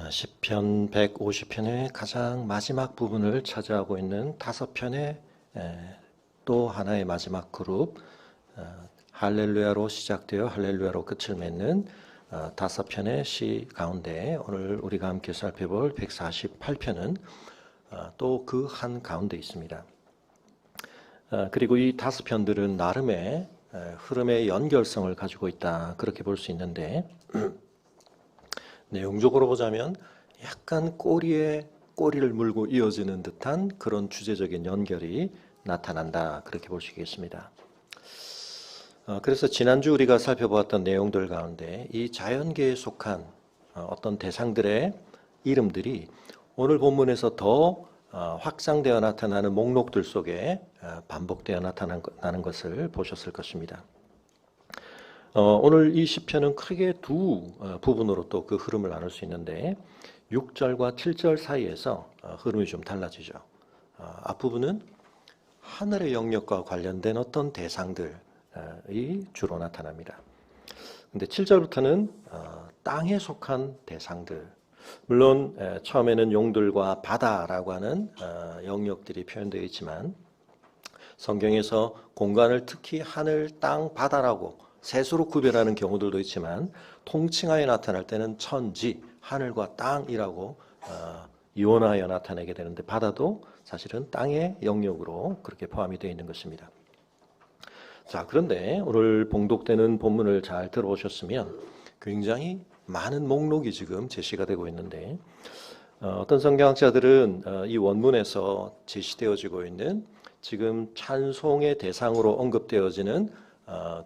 시편 150편의 가장 마지막 부분을 차지하고 있는 5편의 또 하나의 마지막 그룹, 할렐루야로 시작되어 할렐루야로 끝을 맺는 5편의 시 가운데 오늘 우리가 함께 살펴볼 148편은 또 그 한 가운데 있습니다. 그리고 이 5편들은 나름의 흐름의 연결성을 가지고 있다, 그렇게 볼 수 있는데 내용적으로 보자면 약간 꼬리에 꼬리를 물고 이어지는 듯한 그런 주제적인 연결이 나타난다, 그렇게 볼 수 있겠습니다. 그래서 지난주 우리가 살펴보았던 내용들 가운데 이 자연계에 속한 어떤 대상들의 이름들이 오늘 본문에서 더 확장되어 나타나는 목록들 속에 반복되어 나타나는 것을 보셨을 것입니다. 오늘 이 시편은 크게 두 부분으로 또 그 흐름을 나눌 수 있는데 6절과 7절 사이에서 흐름이 좀 달라지죠. 앞부분은 하늘의 영역과 관련된 어떤 대상들이 주로 나타납니다. 근데 7절부터는 땅에 속한 대상들, 물론 처음에는 용들과 바다라고 하는 영역들이 표현되어 있지만 성경에서 공간을 특히 하늘, 땅, 바다라고 셋으로 구별하는 경우들도 있지만 통칭하여 나타날 때는 천지, 하늘과 땅이라고 이원하여 나타내게 되는데 바다도 사실은 땅의 영역으로 그렇게 포함이 되어 있는 것입니다. 자, 그런데 오늘 봉독되는 본문을 잘 들어보셨으면 굉장히 많은 목록이 지금 제시가 되고 있는데 어떤 성경학자들은 이 원문에서 제시되어지고 있는 지금 찬송의 대상으로 언급되어지는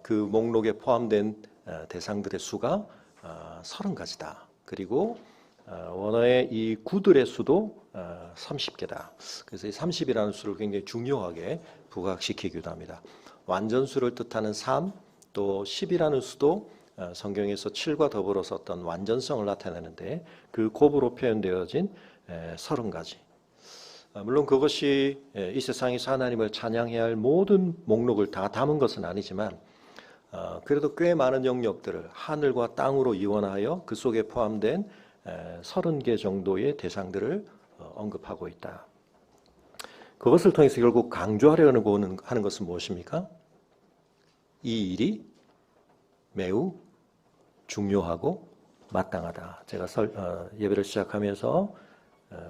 그 목록에 포함된 대상들의 수가 30가지다. 그리고 원어의 이 구들의 수도 30개다. 그래서 이 30이라는 수를 굉장히 중요하게 부각시키기도 합니다. 완전수를 뜻하는 3, 또 10이라는 수도 성경에서 7과 더불어서 어떤 완전성을 나타내는데 그 곱으로 표현되어진 30가지. 물론 그것이 이 세상에서 하나님을 찬양해야 할 모든 목록을 다 담은 것은 아니지만 그래도 꽤 많은 영역들을 하늘과 땅으로 이원하여 그 속에 포함된 30개 정도의 대상들을 언급하고 있다. 그것을 통해서 결국 강조하려고 하는 것은 무엇입니까? 이 일이 매우 중요하고 마땅하다. 제가 예배를 시작하면서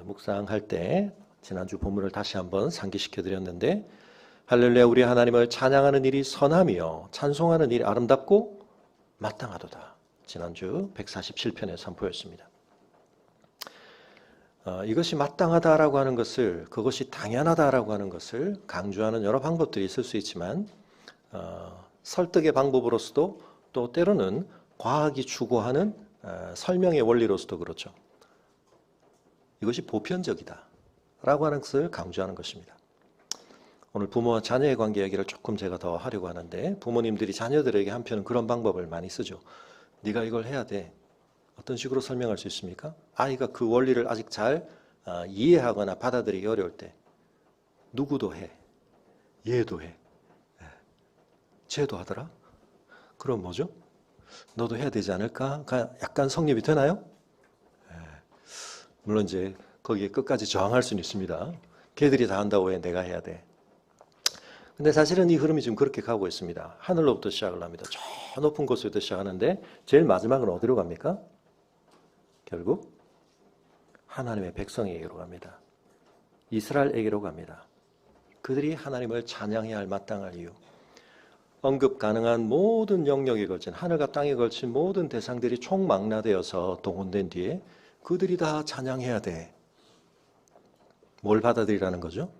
묵상할 때 지난주 본문을 다시 한번 상기시켜 드렸는데 할렐루야, 우리 하나님을 찬양하는 일이 선하며 찬송하는 일이 아름답고 마땅하도다. 지난주 147편의 선포였습니다. 이것이 마땅하다라고 하는 것을, 그것이 당연하다라고 하는 것을 강조하는 여러 방법들이 있을 수 있지만 설득의 방법으로서도 또 때로는 과학이 추구하는 설명의 원리로서도 그렇죠. 이것이 보편적이다 라고 하는 것을 강조하는 것입니다. 오늘 부모와 자녀의 관계 이야기를 조금 제가 더 하려고 하는데 부모님들이 자녀들에게 한편은 그런 방법을 많이 쓰죠. 네가 이걸 해야 돼. 어떤 식으로 설명할 수 있습니까? 아이가 그 원리를 아직 잘 이해하거나 받아들이기 어려울 때 누구도 해. 얘도 해. 쟤도 하더라? 그럼 뭐죠? 너도 해야 되지 않을까? 약간 성립이 되나요? 물론 이제 거기에 끝까지 저항할 수는 있습니다. 걔들이 다 한다고 왜 내가 해야 돼? 근데 사실은 이 흐름이 지금 그렇게 가고 있습니다. 하늘로부터 시작을 합니다. 저 높은 곳에부터 시작하는데 제일 마지막은 어디로 갑니까? 결국 하나님의 백성에게로 갑니다. 이스라엘에게로 갑니다. 그들이 하나님을 찬양해야 할 마땅할 이유. 언급 가능한 모든 영역에 걸친, 하늘과 땅에 걸친 모든 대상들이 총망라되어서 동원된 뒤에 그들이 다 찬양해야 돼. 뭘 받아들이라는 거죠?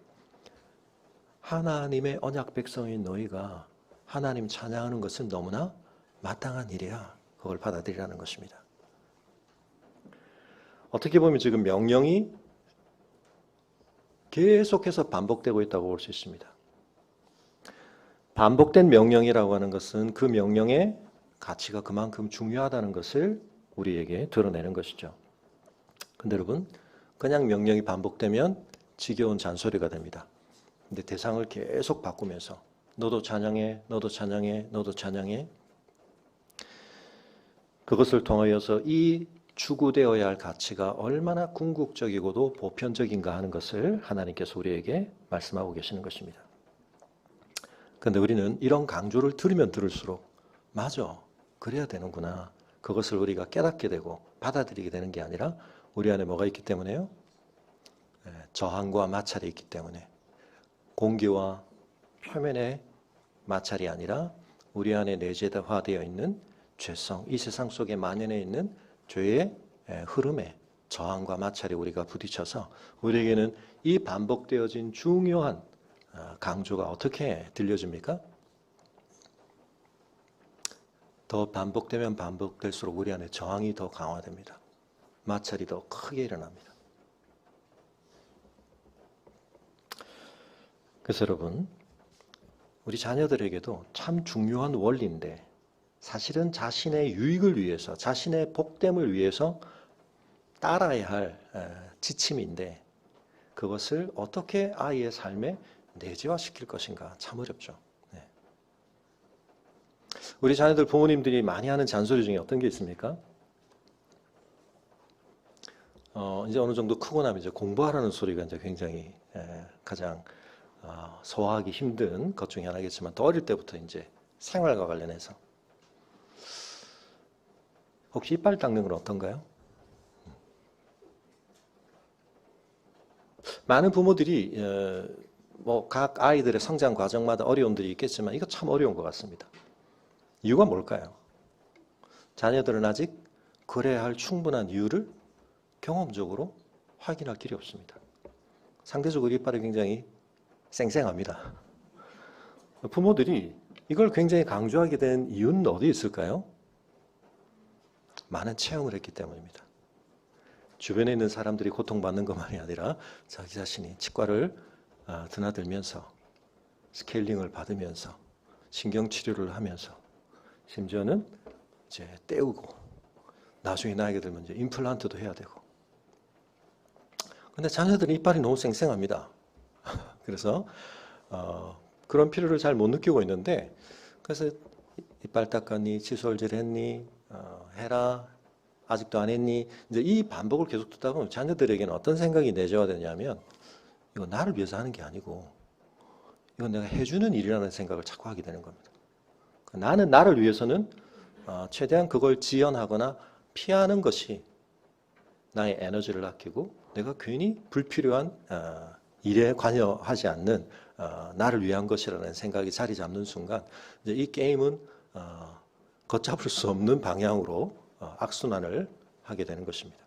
하나님의 언약 백성인 너희가 하나님 찬양하는 것은 너무나 마땅한 일이야. 그걸 받아들이라는 것입니다. 어떻게 보면 지금 명령이 계속해서 반복되고 있다고 볼 수 있습니다. 반복된 명령이라고 하는 것은 그 명령의 가치가 그만큼 중요하다는 것을 우리에게 드러내는 것이죠. 근데 여러분, 그냥 명령이 반복되면 지겨운 잔소리가 됩니다. 근데 대상을 계속 바꾸면서 너도 찬양해, 너도 찬양해, 너도 찬양해. 그것을 통하여서 이 추구되어야 할 가치가 얼마나 궁극적이고도 보편적인가 하는 것을 하나님께서 우리에게 말씀하고 계시는 것입니다. 그런데 우리는 이런 강조를 들으면 들을수록 맞아, 그래야 되는구나. 그것을 우리가 깨닫게 되고 받아들이게 되는 게 아니라 우리 안에 뭐가 있기 때문에요? 저항과 마찰이 있기 때문에 공기와 표면의 마찰이 아니라 우리 안에 내재화되어 있는 죄성, 이 세상 속에 만연해 있는 죄의 흐름에 저항과 마찰이 우리가 부딪혀서 우리에게는 이 반복되어진 중요한 강조가 어떻게 들려집니까? 더 반복되면 반복될수록 우리 안에 저항이 더 강화됩니다. 마찰이 더 크게 일어납니다. 그래서 여러분, 우리 자녀들에게도 참 중요한 원리인데 사실은 자신의 유익을 위해서, 자신의 복됨을 위해서 따라야 할 지침인데 그것을 어떻게 아이의 삶에 내재화시킬 것인가 참 어렵죠. 네. 우리 자녀들 부모님들이 많이 하는 잔소리 중에 어떤 게 있습니까? 이제 어느 정도 크고 나면 이제 공부하라는 소리가 이제 굉장히 가장 소화하기 힘든 것 중에 하나겠지만 더 어릴 때부터 이제 생활과 관련해서 혹시 이빨 닦는 건 어떤가요? 많은 부모들이 뭐 각 아이들의 성장 과정마다 어려움들이 있겠지만 이거 참 어려운 것 같습니다. 이유가 뭘까요? 자녀들은 아직 그래야 할 충분한 이유를 경험적으로 확인할 길이 없습니다. 상대적으로 이빨이 굉장히 쌩쌩합니다. 부모들이 이걸 굉장히 강조하게 된 이유는 어디에 있을까요? 많은 체험을 했기 때문입니다. 주변에 있는 사람들이 고통받는 것만이 아니라 자기 자신이 치과를 드나들면서 스케일링을 받으면서 신경치료를 하면서 심지어는 이제 떼우고 나중에 나이가 들면 이제 임플란트도 해야 되고 근데 자녀들은 이빨이 너무 쌩쌩합니다. 그래서 그런 필요를 잘 못 느끼고 있는데 그래서 이빨 닦았니? 칫솔질 했니? 해라. 아직도 안 했니? 이제 이 반복을 계속 듣다 보면 자녀들에게는 어떤 생각이 내재화되냐면 이거 나를 위해서 하는 게 아니고 이건 내가 해주는 일이라는 생각을 자꾸 하게 되는 겁니다. 나는 나를 위해서는 최대한 그걸 지연하거나 피하는 것이 나의 에너지를 아끼고 내가 괜히 불필요한 일에 관여하지 않는 나를 위한 것이라는 생각이 자리 잡는 순간 이제 이 게임은 걷잡을 수 없는 방향으로 악순환을 하게 되는 것입니다.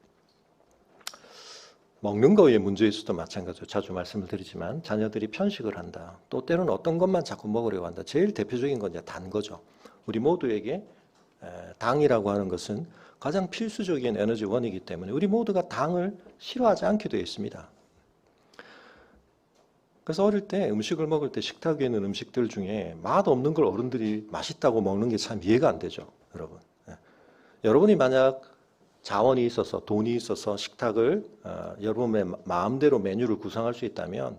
먹는 거의 문제에서도 마찬가지로 자주 말씀을 드리지만 자녀들이 편식을 한다. 또 때로는 어떤 것만 자꾸 먹으려고 한다. 제일 대표적인 건 이제 단 거죠. 우리 모두에게 당이라고 하는 것은 가장 필수적인 에너지원이기 때문에 우리 모두가 당을 싫어하지 않게 되어 있습니다. 그래서 어릴 때 음식을 먹을 때 식탁 위에 있는 음식들 중에 맛 없는 걸 어른들이 맛있다고 먹는 게 참 이해가 안 되죠, 여러분. 여러분이 만약 자원이 있어서 돈이 있어서 식탁을 여러분의 마음대로 메뉴를 구성할 수 있다면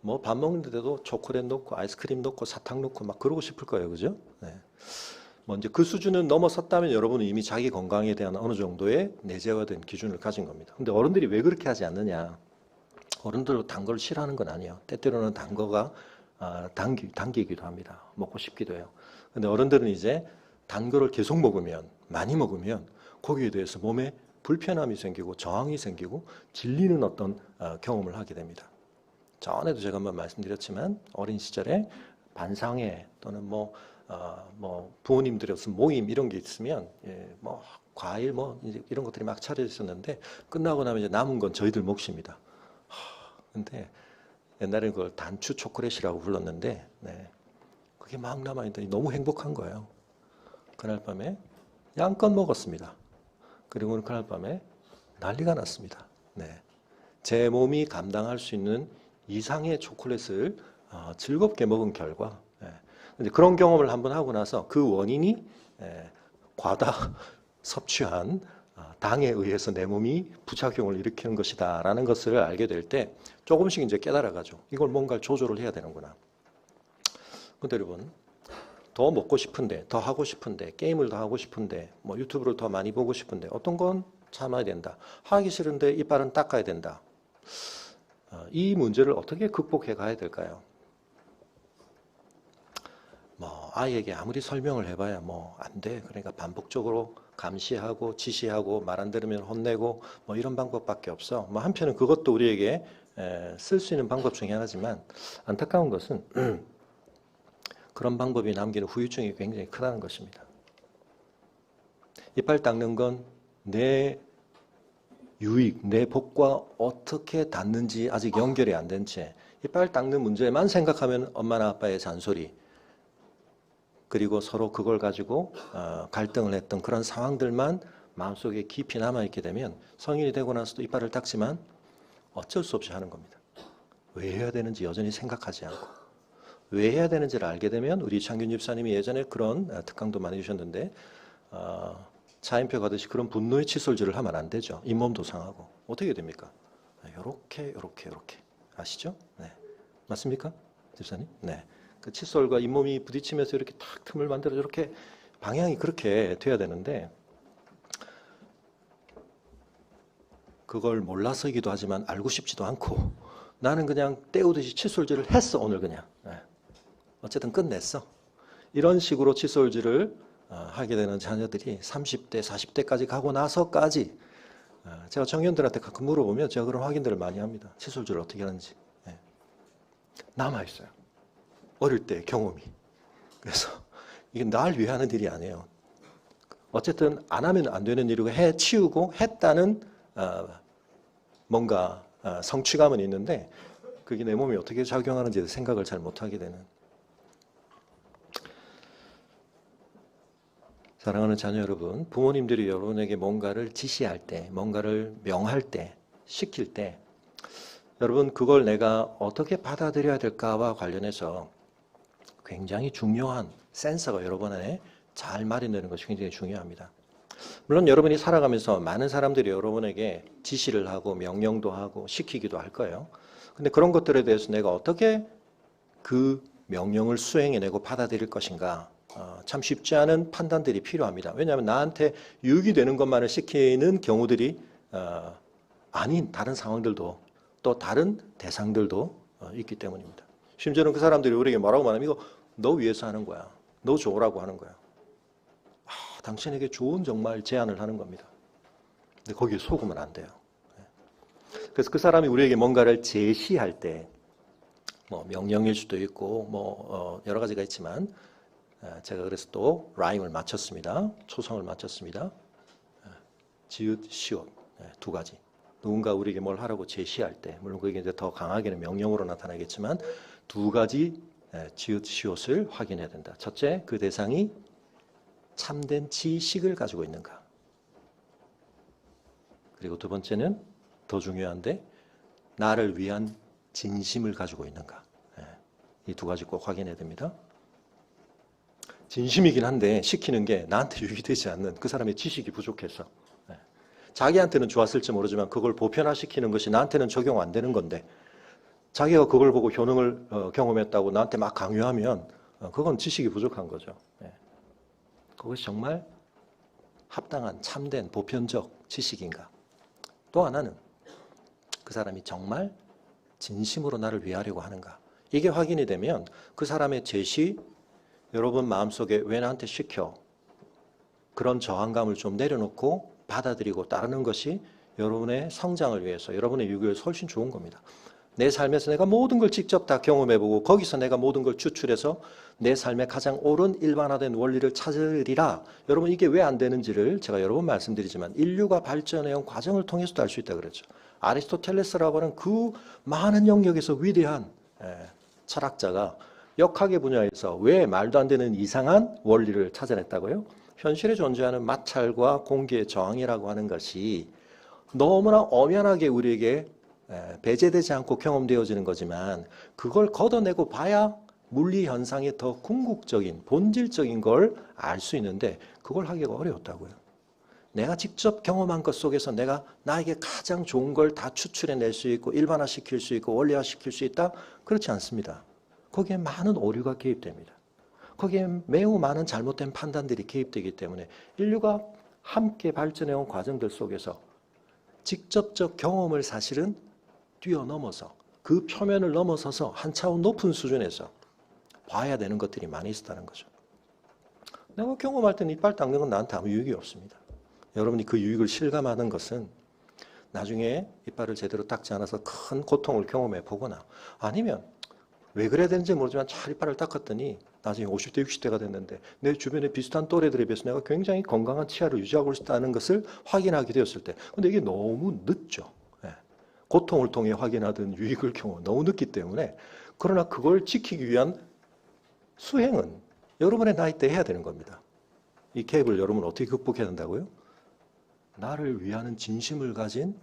뭐 밥 먹는데도 초콜릿 넣고 아이스크림 넣고 사탕 넣고 막 그러고 싶을 거예요, 그죠? 네. 뭐 이제 그 수준은 넘어섰다면 여러분은 이미 자기 건강에 대한 어느 정도의 내재화된 기준을 가진 겁니다. 근데 어른들이 왜 그렇게 하지 않느냐? 어른들도 단 걸 싫어하는 건 아니에요. 때때로는 단 거가 당기기도 합니다. 먹고 싶기도 해요. 근데 어른들은 이제 단 거를 계속 먹으면 많이 먹으면 거기에 대해서 몸에 불편함이 생기고 저항이 생기고 질리는 어떤 경험을 하게 됩니다. 전에도 제가 한번 말씀드렸지만 어린 시절에 반상회 또는 뭐 부모님들의 무슨 모임 이런 게 있으면 뭐 과일 뭐 이런 것들이 막 차려져 있었는데 끝나고 나면 이제 남은 건 저희들 몫입니다. 근데 옛날에 그걸 단추 초콜릿이라고 불렀는데 그게 막 남아있더니 너무 행복한 거예요. 그날 밤에 양껏 먹었습니다. 그리고 그날 밤에 난리가 났습니다. 제 몸이 감당할 수 있는 이상의 초콜릿을 즐겁게 먹은 결과 근데 그런 경험을 한번 하고 나서 그 원인이 과다 섭취한 당에 의해서 내 몸이 부작용을 일으키는 것이다 라는 것을 알게 될 때 조금씩 이제 깨달아가죠. 이걸 뭔가 조절을 해야 되는구나. 근데 여러분 더 먹고 싶은데 더 하고 싶은데 게임을 더 하고 싶은데 뭐 유튜브를 더 많이 보고 싶은데 어떤 건 참아야 된다. 하기 싫은데 이빨은 닦아야 된다. 이 문제를 어떻게 극복해 가야 될까요? 뭐 아이에게 아무리 설명을 해봐야 뭐 안 돼. 그러니까 반복적으로 감시하고 지시하고 말 안 들으면 혼내고 뭐 이런 방법밖에 없어. 뭐 한편은 그것도 우리에게 쓸 수 있는 방법 중에 하나지만 안타까운 것은 그런 방법이 남기는 후유증이 굉장히 크다는 것입니다. 이빨 닦는 건 내 유익, 내 복과 어떻게 닿는지 아직 연결이 안 된 채 이빨 닦는 문제만 생각하면 엄마나 아빠의 잔소리 그리고 서로 그걸 가지고 갈등을 했던 그런 상황들만 마음속에 깊이 남아있게 되면 성인이 되고 나서도 이빨을 닦지만 어쩔 수 없이 하는 겁니다. 왜 해야 되는지 여전히 생각하지 않고 왜 해야 되는지를 알게 되면 우리 창균 집사님이 예전에 그런 특강도 많이 주셨는데 차인표 가듯이 그런 분노의 칫솔질을 하면 안 되죠. 잇몸도 상하고. 어떻게 됩니까? 요렇게 아시죠? 네. 맞습니까? 집사님? 네. 그 칫솔과 잇몸이 부딪히면서 이렇게 탁 틈을 만들어 이렇게 방향이 그렇게 돼야 되는데 그걸 몰라서이기도 하지만 알고 싶지도 않고 나는 그냥 때우듯이 칫솔질을 했어 오늘 그냥. 네. 어쨌든 끝냈어. 이런 식으로 칫솔질을 하게 되는 자녀들이 30대, 40대까지 가고 나서까지 제가 청년들한테 가끔 물어보면 제가 그런 확인들을 많이 합니다. 칫솔질을 어떻게 하는지. 네. 남아있어요. 어릴 때 경험이. 그래서 이게 날 위해 하는 일이 아니에요. 어쨌든 안 하면 안 되는 일이고 해치우고 했다는 뭔가 성취감은 있는데 그게 내 몸에 어떻게 작용하는지 생각을 잘 못하게 되는. 사랑하는 자녀 여러분, 부모님들이 여러분에게 뭔가를 지시할 때, 뭔가를 명할 때, 시킬 때 여러분 그걸 내가 어떻게 받아들여야 될까와 관련해서 굉장히 중요한 센서가 여러분 안에 잘 마련되는 것이 굉장히 중요합니다. 물론 여러분이 살아가면서 많은 사람들이 여러분에게 지시를 하고 명령도 하고 시키기도 할 거예요. 근데 그런 것들에 대해서 내가 어떻게 그 명령을 수행해내고 받아들일 것인가 참 쉽지 않은 판단들이 필요합니다. 왜냐하면 나한테 유익이 되는 것만을 시키는 경우들이 아닌 다른 상황들도 또 다른 대상들도 있기 때문입니다. 심지어는 그 사람들이 우리에게 뭐라고 말하면 이거 너 위해서 하는 거야. 너 좋으라고 하는 거야. 당신에게 좋은 정말 제안을 하는 겁니다. 근데 거기에 속으면 안 돼요. 그래서 그 사람이 우리에게 뭔가를 제시할 때 뭐 명령일 수도 있고 뭐 여러 가지가 있지만 제가 그래서 또 라임을 맞췄습니다. 초성을 맞췄습니다. 지읒, 시옷 두 가지. 누군가 우리에게 뭘 하라고 제시할 때 물론 그게 이제 더 강하게는 명령으로 나타나겠지만 두 가지 지읒, 시옷을 확인해야 된다. 첫째, 그 대상이 참된 지식을 가지고 있는가. 그리고 두 번째는 더 중요한데 나를 위한 진심을 가지고 있는가. 이 두 가지 꼭 확인해야 됩니다. 진심이긴 한데 시키는 게 나한테 유익이 되지 않는 그 사람의 지식이 부족해서 자기한테는 좋았을지 모르지만 그걸 보편화시키는 것이 나한테는 적용 안 되는 건데 자기가 그걸 보고 효능을 경험했다고 나한테 막 강요하면 그건 지식이 부족한 거죠. 그것이 정말 합당한 참된 보편적 지식인가. 또 하나는 그 사람이 정말 진심으로 나를 위하려고 하는가. 이게 확인이 되면 그 사람의 제시 여러분 마음속에 왜 나한테 시켜? 그런 저항감을 좀 내려놓고 받아들이고 따르는 것이 여러분의 성장을 위해서 여러분의 유익을 위해서 훨씬 좋은 겁니다. 내 삶에서 내가 모든 걸 직접 다 경험해보고 거기서 내가 모든 걸 추출해서 내 삶의 가장 옳은 일반화된 원리를 찾으리라. 여러분 이게 왜 안 되는지를 제가 여러 번 말씀드리지만 인류가 발전해온 과정을 통해서도 알 수 있다 그랬죠. 아리스토텔레스라고 하는 그 많은 영역에서 위대한 철학자가 역학의 분야에서 왜 말도 안 되는 이상한 원리를 찾아냈다고요? 현실에 존재하는 마찰과 공기의 저항이라고 하는 것이 너무나 엄연하게 우리에게 배제되지 않고 경험되어지는 거지만 그걸 걷어내고 봐야 물리 현상의 더 궁극적인 본질적인 걸 알 수 있는데 그걸 하기가 어려웠다고요. 내가 직접 경험한 것 속에서 내가 나에게 가장 좋은 걸 다 추출해낼 수 있고 일반화시킬 수 있고 원리화시킬 수 있다? 그렇지 않습니다. 거기에 많은 오류가 개입됩니다. 거기에 매우 많은 잘못된 판단들이 개입되기 때문에 인류가 함께 발전해온 과정들 속에서 직접적 경험을 사실은 뛰어넘어서 그 표면을 넘어서서 한 차원 높은 수준에서 봐야 되는 것들이 많이 있었다는 거죠. 내가 경험할 때는 이빨 닦는 건 나한테 아무 유익이 없습니다. 여러분이 그 유익을 실감하는 것은 나중에 이빨을 제대로 닦지 않아서 큰 고통을 경험해 보거나 아니면 왜 그래야 되는지 모르지만 잘 이빨을 닦았더니 나중에 50대, 60대가 됐는데 내 주변에 비슷한 또래들에 비해서 내가 굉장히 건강한 치아를 유지하고 있다는 것을 확인하게 되었을 때 근데 이게 너무 늦죠. 고통을 통해 확인하던 유익을 경험 너무 늦기 때문에 그러나 그걸 지키기 위한 수행은 여러분의 나이 때 해야 되는 겁니다. 이 갭을 여러분 어떻게 극복해야 된다고요? 나를 위하는 진심을 가진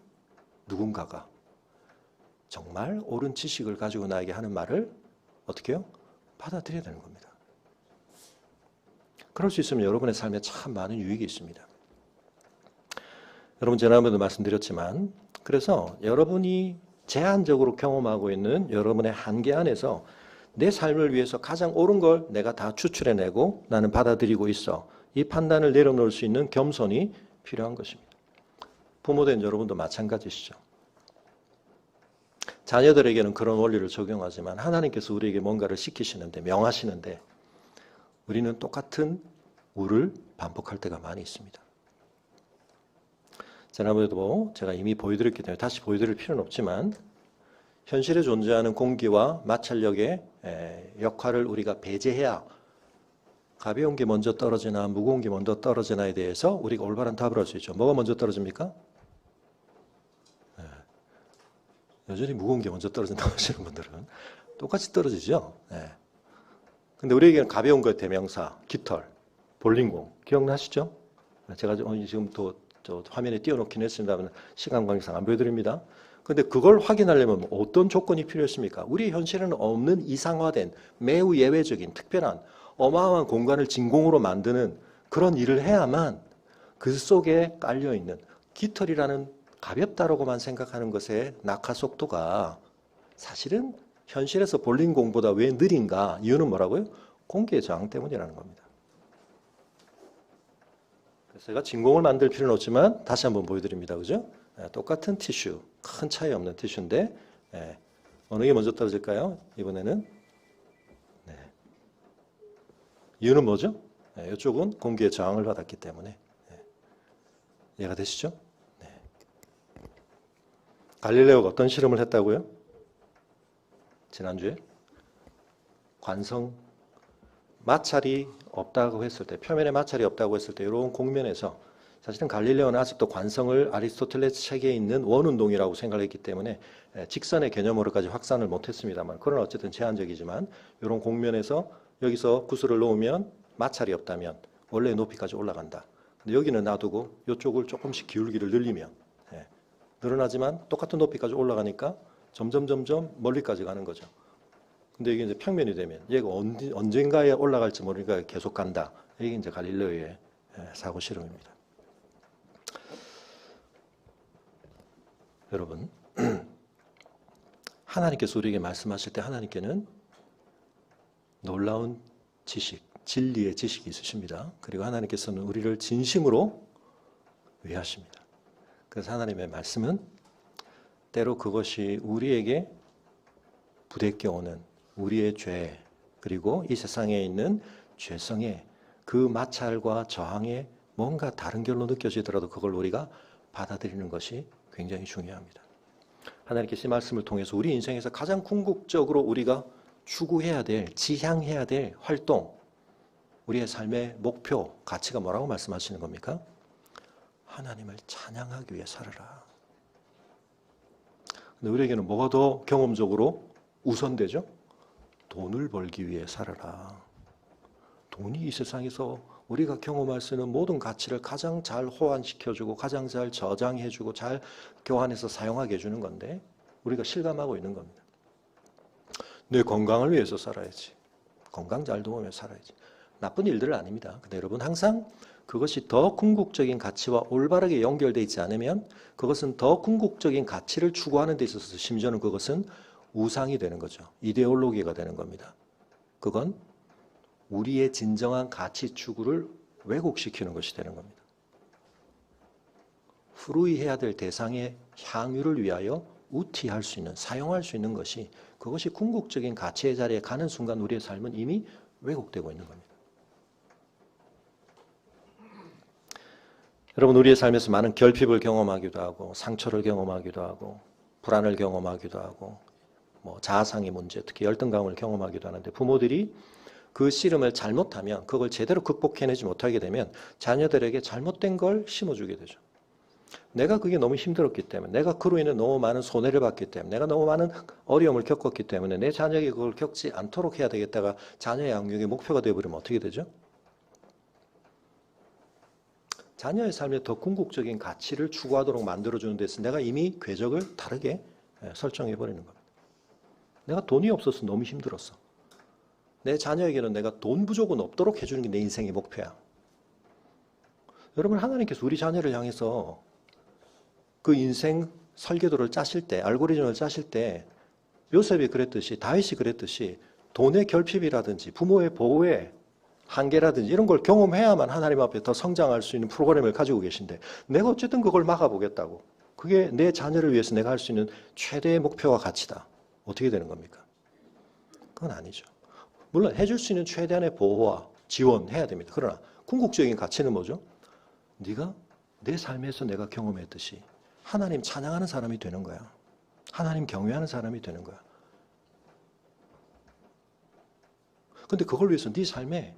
누군가가 정말 옳은 지식을 가지고 나에게 하는 말을 어떻게 해요? 받아들여야 되는 겁니다. 그럴 수 있으면 여러분의 삶에 참 많은 유익이 있습니다. 여러분 지난번에도 말씀드렸지만 그래서 여러분이 제한적으로 경험하고 있는 여러분의 한계 안에서 내 삶을 위해서 가장 옳은 걸 내가 다 추출해내고 나는 받아들이고 있어. 이 판단을 내려놓을 수 있는 겸손이 필요한 것입니다. 부모된 여러분도 마찬가지시죠. 자녀들에게는 그런 원리를 적용하지만 하나님께서 우리에게 뭔가를 시키시는데 명하시는데 우리는 똑같은 우를 반복할 때가 많이 있습니다. 지난번에도 제가 이미 보여드렸기 때문에 다시 보여드릴 필요는 없지만 현실에 존재하는 공기와 마찰력의 역할을 우리가 배제해야 가벼운 게 먼저 떨어지나 무거운 게 먼저 떨어지나에 대해서 우리가 올바른 답을 할 수 있죠. 뭐가 먼저 떨어집니까? 여전히 무거운 게 먼저 떨어진다고 하시는 분들은 똑같이 떨어지죠. 근데 우리에게는 가벼운 것 대명사, 깃털, 볼링공 기억나시죠? 제가 지금 또 화면에 띄워놓긴 했습니다만 시간 관계상 안 보여드립니다. 근데 그걸 확인하려면 어떤 조건이 필요했습니까? 우리 현실에는 없는 이상화된 매우 예외적인 특별한 어마어마한 공간을 진공으로 만드는 그런 일을 해야만 그 속에 깔려있는 깃털이라는 가볍다라고만 생각하는 것의 낙하 속도가 사실은 현실에서 볼링공보다 왜 느린가? 이유는 뭐라고요? 공기의 저항 때문이라는 겁니다. 그래서 제가 진공을 만들 필요는 없지만 다시 한번 보여드립니다. 그죠? 똑같은 티슈, 큰 차이 없는 티슈인데 어느 게 먼저 떨어질까요? 이번에는 이유는 뭐죠? 이쪽은 공기의 저항을 받았기 때문에 이해가 되시죠? 갈릴레오가 어떤 실험을 했다고요? 지난주에 관성 마찰이 없다고 했을 때 표면에 마찰이 없다고 했을 때 이런 공면에서 사실은 갈릴레오는 아직도 관성을 아리스토텔레스 책에 있는 원운동이라고 생각했기 때문에 직선의 개념으로까지 확산을 못했습니다만 그러나 어쨌든 제한적이지만 이런 공면에서 여기서 구슬을 놓으면 마찰이 없다면 원래 높이까지 올라간다. 근데 여기는 놔두고 이쪽을 조금씩 기울기를 늘리면 늘어나지만 똑같은 높이까지 올라가니까 점점 멀리까지 가는 거죠. 근데 이게 이제 평면이 되면 얘가 언젠가에 올라갈지 모르니까 계속 간다. 이게 이제 갈릴레오의 사고 실험입니다. 여러분, 하나님께서 우리에게 말씀하실 때 하나님께는 놀라운 지식, 진리의 지식이 있으십니다. 그리고 하나님께서는 우리를 진심으로 위하십니다. 그래서 하나님의 말씀은 때로 그것이 우리에게 부대껴 오는 우리의 죄 그리고 이 세상에 있는 죄성의 그 마찰과 저항에 뭔가 다른 결로 느껴지더라도 그걸 우리가 받아들이는 것이 굉장히 중요합니다. 하나님께서 이 말씀을 통해서 우리 인생에서 가장 궁극적으로 우리가 추구해야 될, 지향해야 될 활동, 우리의 삶의 목표, 가치가 뭐라고 말씀하시는 겁니까? 하나님을 찬양하기 위해 살아라. 근데 우리에게는 뭐가 더 경험적으로 우선되죠? 돈을 벌기 위해 살아라. 돈이 이 세상에서 우리가 경험할 수 있는 모든 가치를 가장 잘 호환시켜주고 가장 잘 저장해주고 잘 교환해서 사용하게 해주는 건데 우리가 실감하고 있는 겁니다. 내 건강을 위해서 살아야지. 건강 잘 도우며 살아야지. 나쁜 일들은 아닙니다. 근데 여러분 항상 그것이 더 궁극적인 가치와 올바르게 연결되어 있지 않으면 그것은 더 궁극적인 가치를 추구하는 데 있어서 심지어는 그것은 우상이 되는 거죠. 이데올로기가 되는 겁니다. 그건 우리의 진정한 가치 추구를 왜곡시키는 것이 되는 겁니다. 후루이해야 될 대상의 향유를 위하여 우티할 수 있는, 사용할 수 있는 것이, 그것이 궁극적인 가치의 자리에 가는 순간 우리의 삶은 이미 왜곡되고 있는 겁니다. 여러분, 우리의 삶에서 많은 결핍을 경험하기도 하고 상처를 경험하기도 하고 불안을 경험하기도 하고 자아상의 문제, 특히 열등감을 경험하기도 하는데, 부모들이 그 씨름을 잘못하면, 그걸 제대로 극복해내지 못하게 되면 자녀들에게 잘못된 걸 심어주게 되죠. 내가 그게 너무 힘들었기 때문에, 내가 그로 인해 너무 많은 손해를 받기 때문에, 내가 너무 많은 어려움을 겪었기 때문에 내 자녀에게 그걸 겪지 않도록 해야 되겠다가 자녀 양육의 목표가 되어버리면 어떻게 되죠? 자녀의 삶에 더 궁극적인 가치를 추구하도록 만들어주는 데서 내가 이미 궤적을 다르게 설정해버리는 겁니다. 내가 돈이 없어서 너무 힘들었어. 내 자녀에게는 내가 돈 부족은 없도록 해주는 게 내 인생의 목표야. 여러분, 하나님께서 우리 자녀를 향해서 그 인생 설계도를 짜실 때, 알고리즘을 짜실 때 요셉이 그랬듯이, 다윗이 그랬듯이 돈의 결핍이라든지 부모의 보호의 한계라든지 이런 걸 경험해야만 하나님 앞에 더 성장할 수 있는 프로그램을 가지고 계신데, 내가 어쨌든 그걸 막아보겠다고, 그게 내 자녀를 위해서 내가 할 수 있는 최대의 목표와 가치다. 어떻게 되는 겁니까? 그건 아니죠. 물론 해줄 수 있는 최대한의 보호와 지원해야 됩니다. 그러나 궁극적인 가치는 뭐죠? 네가 내 삶에서 내가 경험했듯이 하나님 찬양하는 사람이 되는 거야. 하나님 경외하는 사람이 되는 거야. 근데 그걸 위해서 네 삶에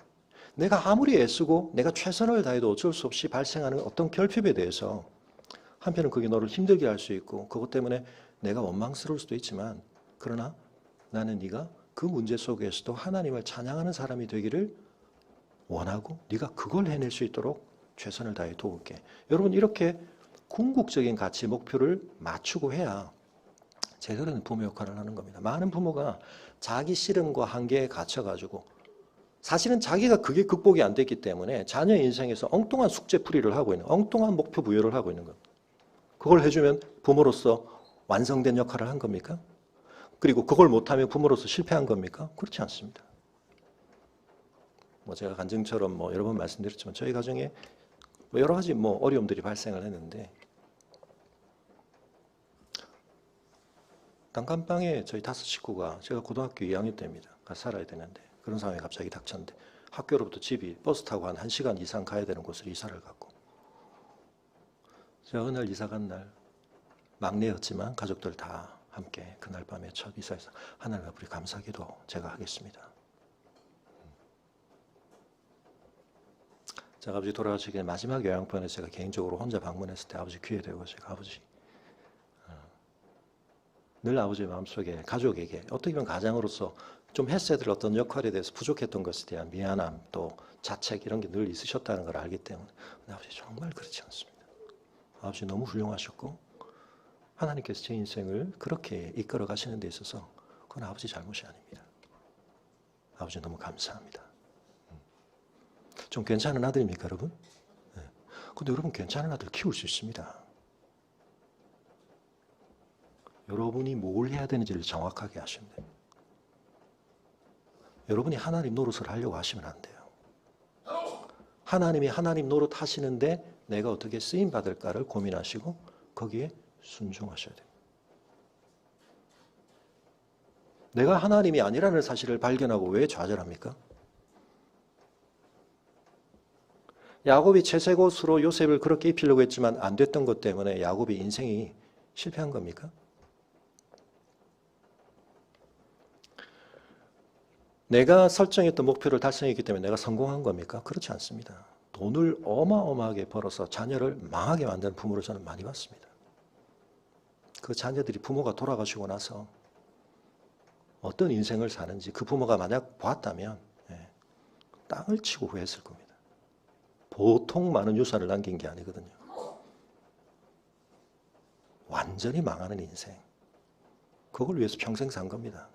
내가 아무리 애쓰고 내가 최선을 다해도 어쩔 수 없이 발생하는 어떤 결핍에 대해서, 한편은 그게 너를 힘들게 할 수 있고 그것 때문에 내가 원망스러울 수도 있지만, 그러나 나는 네가 그 문제 속에서도 하나님을 찬양하는 사람이 되기를 원하고 네가 그걸 해낼 수 있도록 최선을 다해 도울게. 여러분, 이렇게 궁극적인 가치 목표를 맞추고 해야 제대로 된 부모 역할을 하는 겁니다. 많은 부모가 자기 씨름과 한계에 갇혀가지고 사실은 자기가 그게 극복이 안 됐기 때문에 자녀 인생에서 엉뚱한 숙제풀이를 하고 있는, 엉뚱한 목표 부여를 하고 있는 겁니다. 그걸 해주면 부모로서 완성된 역할을 한 겁니까? 그리고 그걸 못하면 부모로서 실패한 겁니까? 그렇지 않습니다. 제가 간증처럼 여러 번 말씀드렸지만 저희 가정에 여러 가지 어려움들이 발생을 했는데, 단칸방에 저희 5 식구가, 제가 고등학교 2학년 때입니다. 가서 살아야 되는데 그런 상황이 갑자기 닥쳤는데, 학교로부터 집이 버스 타고 한 1시간 이상 가야 되는 곳으로 이사를 갔고, 제가 그날 이사 간 날 막내였지만 가족들 다 함께 그날 밤에 첫 이사에서 하나님 앞에 감사기도 제가 하겠습니다. 제가 아버지 돌아가시기 전에 마지막 요양병원에 제가 개인적으로 혼자 방문했을 때 아버지 귀에 대고 제가, 아버지, 늘 아버지의 마음속에 가족에게 어떻게 보면 가장으로서 좀 했어야 될 어떤 역할에 대해서 부족했던 것에 대한 미안함, 또 자책, 이런 게 늘 있으셨다는 걸 알기 때문에, 근데 아버지 정말 그렇지 않습니다. 아버지 너무 훌륭하셨고 하나님께서 제 인생을 그렇게 이끌어 가시는 데 있어서 그건 아버지 잘못이 아닙니다. 아버지 너무 감사합니다. 좀 괜찮은 아들입니까, 여러분? 네. 근데 여러분, 괜찮은 아들 키울 수 있습니다. 여러분이 뭘 해야 되는지를 정확하게 하시면 돼요. 여러분이 하나님 노릇을 하려고 하시면 안 돼요. 하나님이 하나님 노릇 하시는데 내가 어떻게 쓰임 받을까를 고민하시고 거기에 순종하셔야 돼요. 내가 하나님이 아니라는 사실을 발견하고 왜 좌절합니까? 야곱이 채색옷으로 요셉을 그렇게 입히려고 했지만 안 됐던 것 때문에 야곱의 인생이 실패한 겁니까? 내가 설정했던 목표를 달성했기 때문에 내가 성공한 겁니까? 그렇지 않습니다. 돈을 어마어마하게 벌어서 자녀를 망하게 만드는 부모를 저는 많이 봤습니다. 그 자녀들이 부모가 돌아가시고 나서 어떤 인생을 사는지 그 부모가 만약 보았다면 땅을 치고 후회했을 겁니다. 보통 많은 유산을 남긴 게 아니거든요. 완전히 망하는 인생. 그걸 위해서 평생 산 겁니다.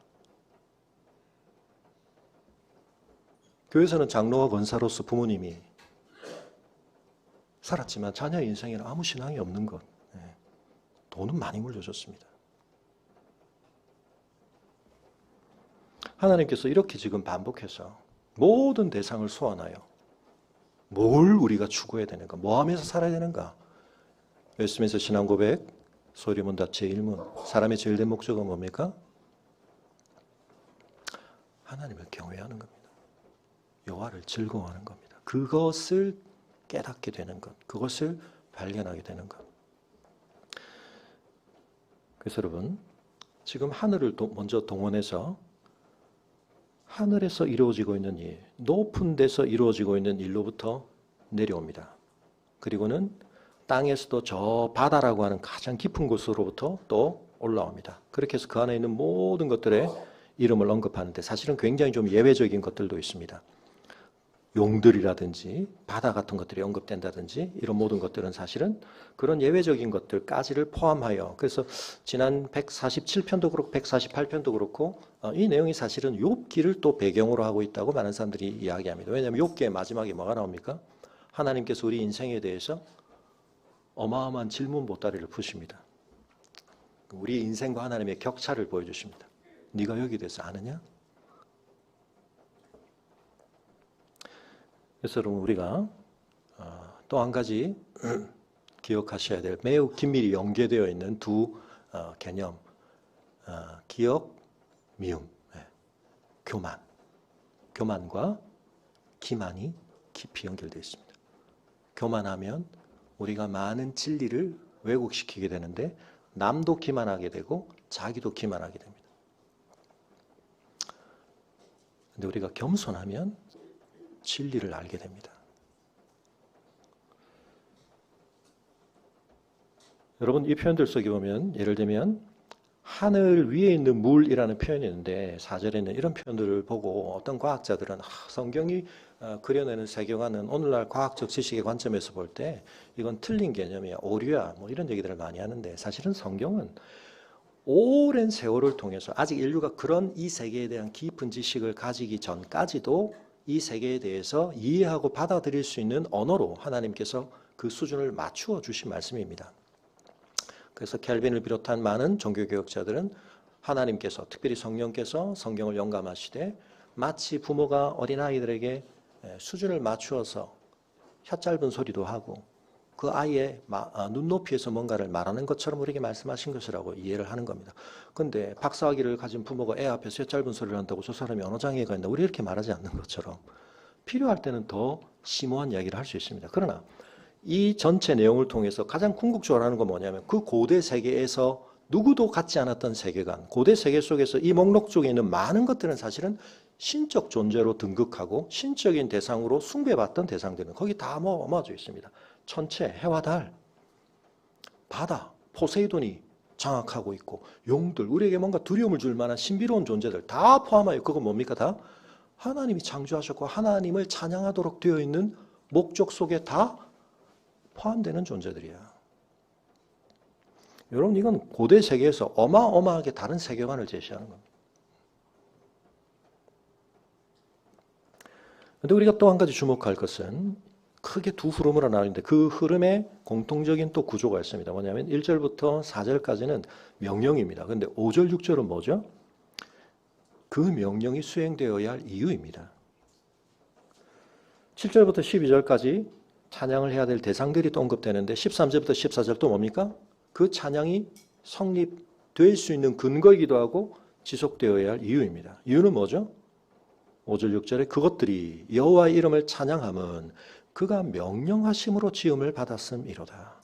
교회에서는 장로와 권사로서 부모님이 살았지만 자녀 인생에는 아무 신앙이 없는 것. 돈은 많이 물려줬습니다. 하나님께서 이렇게 지금 반복해서 모든 대상을 소환하여 뭘 우리가 추구해야 되는가, 뭐 하면서 살아야 되는가, 웨스트민스터 신앙고백 소리문답 제1문. 사람의 제일 된 목적은 뭡니까? 하나님을 경외하는 겁니다. 여호와를 즐거워하는 겁니다. 그것을 깨닫게 되는 것, 그것을 발견하게 되는 것. 그래서 여러분, 지금 하늘을 먼저 동원해서 하늘에서 이루어지고 있는 일, 높은 데서 이루어지고 있는 일로부터 내려옵니다. 그리고는 땅에서도 저 바다라고 하는 가장 깊은 곳으로부터 또 올라옵니다. 그렇게 해서 그 안에 있는 모든 것들의 이름을 언급하는데 사실은 굉장히 좀 예외적인 것들도 있습니다. 용들이라든지 바다 같은 것들이 언급된다든지 이런 모든 것들은 사실은 그런 예외적인 것들까지를 포함하여, 그래서 지난 147편도 그렇고 148편도 그렇고 이 내용이 사실은 욥기를 또 배경으로 하고 있다고 많은 사람들이 이야기합니다. 왜냐하면 욥기의 마지막에 뭐가 나옵니까? 하나님께서 우리 인생에 대해서 어마어마한 질문 보따리를 푸십니다. 우리 인생과 하나님의 격차를 보여주십니다. 네가 여기에 대해서 아느냐? 그래서 여러분, 우리가 또 한 가지 기억하셔야 될 매우 긴밀히 연계되어 있는 두 개념, 기억, 미움, 교만. 교만과 기만이 깊이 연결되어 있습니다. 교만하면 우리가 많은 진리를 왜곡시키게 되는데 남도 기만하게 되고 자기도 기만하게 됩니다. 근데 우리가 겸손하면 진리를 알게 됩니다. 여러분, 이 표현들 속에 보면 예를 들면 하늘 위에 있는 물이라는 표현이 있는데 4절에는 이런 표현들을 보고 어떤 과학자들은 성경이 그려내는 세계관은 오늘날 과학적 지식의 관점에서 볼 때 이건 틀린 개념이야, 오류야, 뭐 이런 얘기들을 많이 하는데 사실은 성경은 오랜 세월을 통해서 아직 인류가 그런 이 세계에 대한 깊은 지식을 가지기 전까지도 이 세계에 대해서 이해하고 받아들일 수 있는 언어로 하나님께서 그 수준을 맞추어 주신 말씀입니다. 그래서 켈빈을 비롯한 많은 종교개혁자들은 하나님께서, 특별히 성령께서 성경을 영감하시되 마치 부모가 어린아이들에게 수준을 맞추어서 혀짧은 소리도 하고 그 아이의 눈높이에서 뭔가를 말하는 것처럼 우리에게 말씀하신 것이라고 이해를 하는 겁니다. 그런데 박사학위를 가진 부모가 애 앞에서 혀짧은 소리를 한다고 저 사람이 언어장애가 있나, 우리 이렇게 말하지 않는 것처럼 필요할 때는 더 심오한 이야기를 할 수 있습니다. 그러나 이 전체 내용을 통해서 가장 궁극적으로 하는 건 뭐냐면 그 고대 세계에서 누구도 갖지 않았던 세계관, 고대 세계 속에서 이 목록 쪽에 있는 많은 것들은 사실은 신적 존재로 등극하고 신적인 대상으로 숭배받던 대상들은 거기 다 모아져 있습니다. 천체, 해와 달, 바다, 포세이돈이 장악하고 있고 용들, 우리에게 뭔가 두려움을 줄 만한 신비로운 존재들 다 포함하여 그건 뭡니까? 다 하나님이 창조하셨고 하나님을 찬양하도록 되어 있는 목적 속에 다 포함되는 존재들이야. 여러분, 이건 고대 세계에서 어마어마하게 다른 세계관을 제시하는 겁니다. 그런데 우리가 또 한 가지 주목할 것은 크게 두 흐름으로 나누는데 그 흐름에 공통적인 또 구조가 있습니다. 뭐냐면 1절부터 4절까지는 명령입니다. 그런데 5절, 6절은 뭐죠? 그 명령이 수행되어야 할 이유입니다. 7절부터 12절까지 찬양을 해야 될 대상들이 또 언급되는데 13절부터 14절 또 뭡니까? 그 찬양이 성립될 수 있는 근거이기도 하고 지속되어야 할 이유입니다. 이유는 뭐죠? 5절, 6절에 그것들이 여호와의 이름을 찬양함은 그가 명령하심으로 지음을 받았음이로다.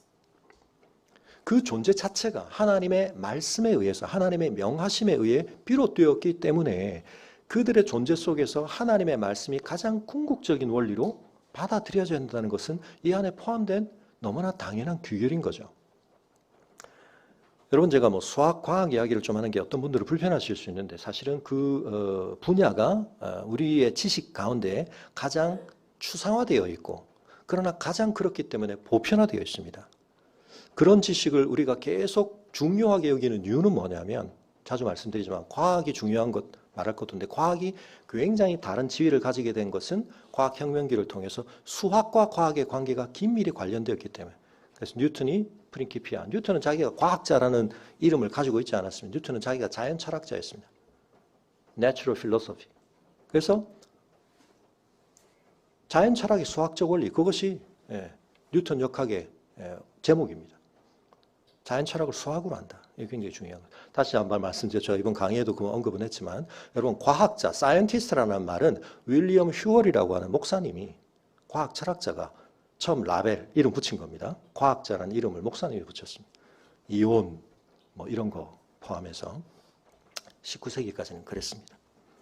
그 존재 자체가 하나님의 말씀에 의해서 하나님의 명하심에 의해 비롯되었기 때문에 그들의 존재 속에서 하나님의 말씀이 가장 궁극적인 원리로 받아들여져야 한다는 것은 이 안에 포함된 너무나 당연한 규율인 거죠. 여러분, 제가 뭐 수학, 과학 이야기를 좀 하는 게 어떤 분들은 불편하실 수 있는데 사실은 그 분야가 우리의 지식 가운데 가장 추상화되어 있고 그러나 가장 그렇기 때문에 보편화되어 있습니다. 그런 지식을 우리가 계속 중요하게 여기는 이유는 뭐냐면 자주 말씀드리지만 과학이 중요한 것 말할 것도 없는데 과학이 굉장히 다른 지위를 가지게 된 것은 과학혁명기를 통해서 수학과 과학의 관계가 긴밀히 관련되었기 때문에. 그래서 뉴턴이 프린키피아, 뉴턴은 자기가 과학자라는 이름을 가지고 있지 않았습니다. 뉴턴은 자기가 자연 철학자였습니다. Natural Philosophy. 그래서 자연 철학의 수학적 원리, 그것이 뉴턴 역학의 제목입니다. 자연 철학을 수학으로 한다. 이게 굉장히 중요한 거예요. 다시 한번 말씀드려. 저 이번 강의에도 그 언급은 했지만 여러분 과학자, 사이언티스트라는 말은 윌리엄 휴얼이라고 하는 목사님이 과학 철학자가 처음 라벨 이름 붙인 겁니다. 과학자라는 이름을 목사님이 붙였습니다. 이온 뭐 이런 거 포함해서 19세기까지는 그랬습니다.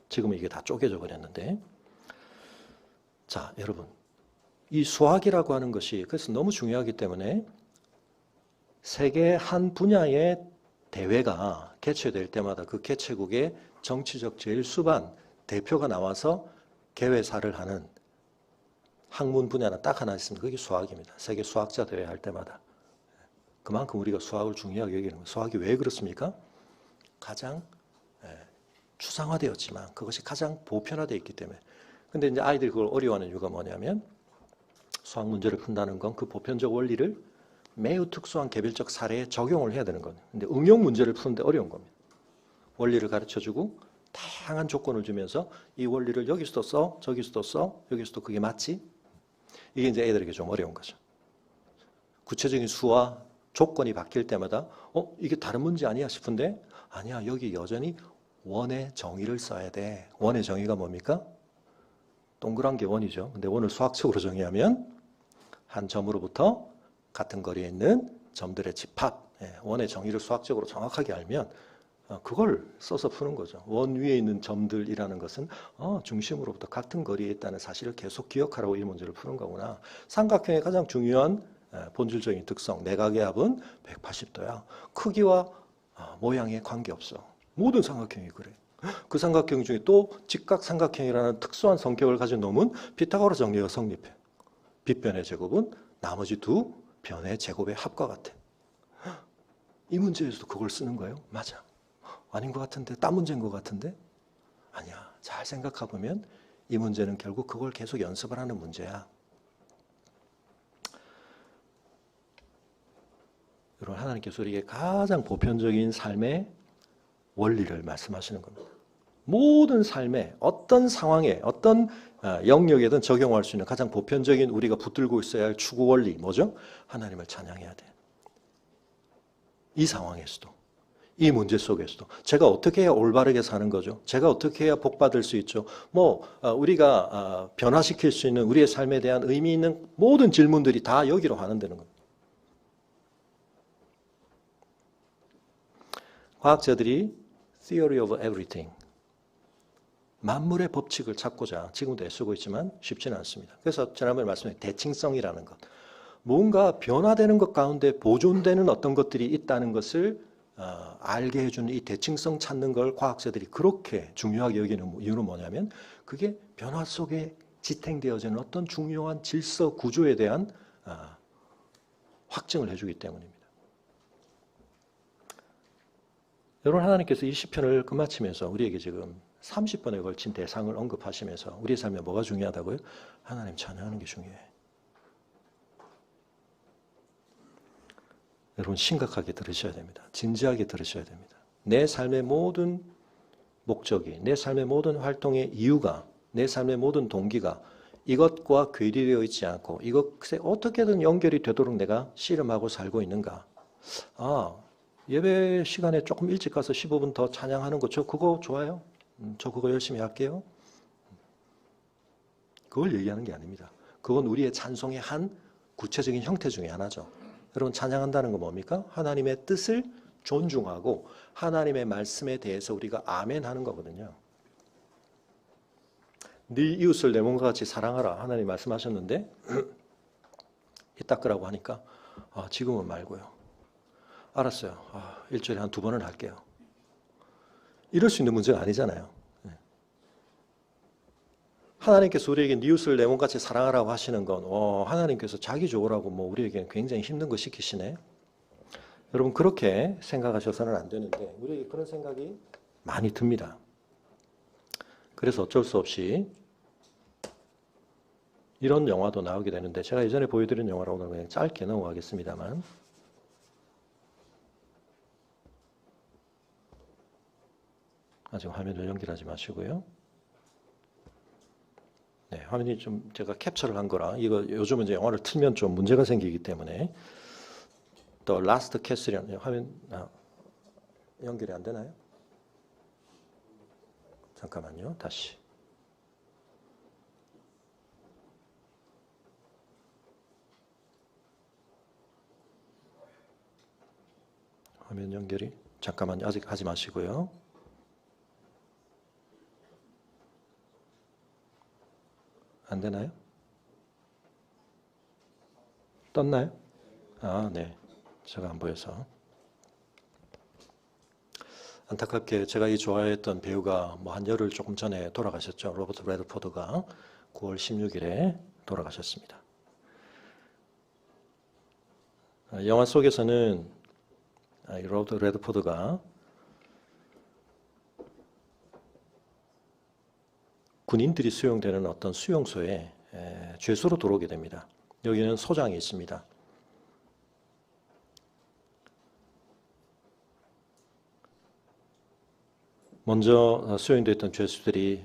지금은 이게 다 쪼개져 버렸는데 자 여러분 이 수학이라고 하는 것이 그래서 너무 중요하기 때문에 세계 한 분야의 대회가 개최될 때마다 그 개최국의 정치적 제일 수반 대표가 나와서 개회사를 하는 학문 분야는 딱 하나 있습니다. 그게 수학입니다. 세계 수학자 대회 할 때마다. 그만큼 우리가 수학을 중요하게 여기는 거예요. 수학이 왜 그렇습니까? 가장 추상화되었지만 그것이 가장 보편화되어 있기 때문에. 근데 이제 아이들이 그걸 어려워하는 이유가 뭐냐면 수학 문제를 푼다는 건 그 보편적 원리를 매우 특수한 개별적 사례에 적용을 해야 되는 거예요. 근데 응용 문제를 푸는데 어려운 겁니다. 원리를 가르쳐주고 다양한 조건을 주면서 이 원리를 여기서도 써, 저기서도 써, 여기서도 그게 맞지? 이게 이제 애들에게 좀 어려운 거죠. 구체적인 수와 조건이 바뀔 때마다 이게 다른 문제 아니야 싶은데 아니야 여기 여전히 원의 정의를 써야 돼. 원의 정의가 뭡니까? 동그란 게 원이죠. 근데 원을 수학적으로 정의하면 한 점으로부터 같은 거리에 있는 점들의 집합, 원의 정의를 수학적으로 정확하게 알면 그걸 써서 푸는 거죠. 원 위에 있는 점들이라는 것은 중심으로부터 같은 거리에 있다는 사실을 계속 기억하라고 이 문제를 푸는 거구나. 삼각형의 가장 중요한 본질적인 특성, 내각의 합은 180도야. 크기와 모양에 관계없어. 모든 삼각형이 그래. 그 삼각형 중에 또 직각삼각형이라는 특수한 성격을 가진 놈은 피타고라 정리가 성립해. 빗변의 제곱은 나머지 두 변의 제곱의 합과 같아. 이 문제에서도 그걸 쓰는 거예요? 맞아. 아닌 것 같은데? 딴 문제인 것 같은데? 아니야. 잘 생각해보면 이 문제는 결국 그걸 계속 연습을 하는 문제야. 여러분 하나님께서 우리에게 가장 보편적인 삶의 원리를 말씀하시는 겁니다. 모든 삶에 어떤 상황에 어떤 영역에든 적용할 수 있는 가장 보편적인 우리가 붙들고 있어야 할 추구 원리 뭐죠? 하나님을 찬양해야 돼. 이 상황에서도 이 문제 속에서도 제가 어떻게 해야 올바르게 사는 거죠? 제가 어떻게 해야 복 받을 수 있죠? 우리가 변화시킬 수 있는 우리의 삶에 대한 의미 있는 모든 질문들이 다 여기로 반응되는 겁니다. 과학자들이 Theory of Everything 만물의 법칙을 찾고자 지금도 애쓰고 있지만 쉽지는 않습니다. 그래서 지난번에 말씀드린 대칭성이라는 것. 뭔가 변화되는 것 가운데 보존되는 어떤 것들이 있다는 것을 알게 해주는 이 대칭성 찾는 걸 과학자들이 그렇게 중요하게 여기는 이유는 뭐냐면 그게 변화 속에 지탱되어지는 어떤 중요한 질서 구조에 대한 확증을 해주기 때문입니다. 여러분 하나님께서 이 시편을 끝마치면서 우리에게 지금 30번에 걸친 대상을 언급하시면서 우리의 삶에 뭐가 중요하다고요? 하나님 찬양하는 게 중요해. 여러분 심각하게 들으셔야 됩니다. 진지하게 들으셔야 됩니다. 내 삶의 모든 목적이, 내 삶의 모든 활동의 이유가, 내 삶의 모든 동기가 이것과 괴리되어 있지 않고 이것에 어떻게든 연결이 되도록 내가 씨름하고 살고 있는가. 예배 시간에 조금 일찍 가서 15분 더 찬양하는 거 저 그거 좋아요. 저 그거 열심히 할게요. 그걸 얘기하는 게 아닙니다. 그건 우리의 찬송의 한 구체적인 형태 중에 하나죠. 여러분 찬양한다는 건 뭡니까? 하나님의 뜻을 존중하고 하나님의 말씀에 대해서 우리가 아멘 하는 거거든요. 네 이웃을 내 몸과 같이 사랑하라. 하나님 말씀하셨는데 이 닦으라고 하니까 지금은 말고요. 알았어요. 일주일에 한 2번은 할게요. 이럴 수 있는 문제가 아니잖아요. 하나님께서 우리에게 네 이웃을 내 몸같이 사랑하라고 하시는 건 하나님께서 자기 좋으라고 우리에게 굉장히 힘든 거 시키시네. 여러분 그렇게 생각하셔서는 안 되는데 우리에게 그런 생각이 많이 듭니다. 그래서 어쩔 수 없이 이런 영화도 나오게 되는데 제가 예전에 보여드린 영화를 오늘 그냥 짧게 넘어가겠습니다만 아직 화면을 연결하지 마시고요. 네, 화면이 좀 제가 캡처를 한 거라 이거 요즘은 이제 영화를 틀면 좀 문제가 생기기 때문에 The Last Castle이라는 화면 연결이 안 되나요? 잠깐만요. 다시. 화면 연결이 잠깐만요. 아직 하지 마시고요. 안 되나요? 떴나요? 아, 네. 제가 안 보여서. 안타깝게 제가 이 좋아했던 배우가 뭐 한 열흘 조금 전에 돌아가셨죠. 로버트 레드포드가 9월 16일에 돌아가셨습니다. 영화 속에서는 로버트 레드포드가 군인들이 수용되는 어떤 수용소에 죄수로 들어오게 됩니다. 여기는 소장이 있습니다. 먼저 수용됐던 죄수들이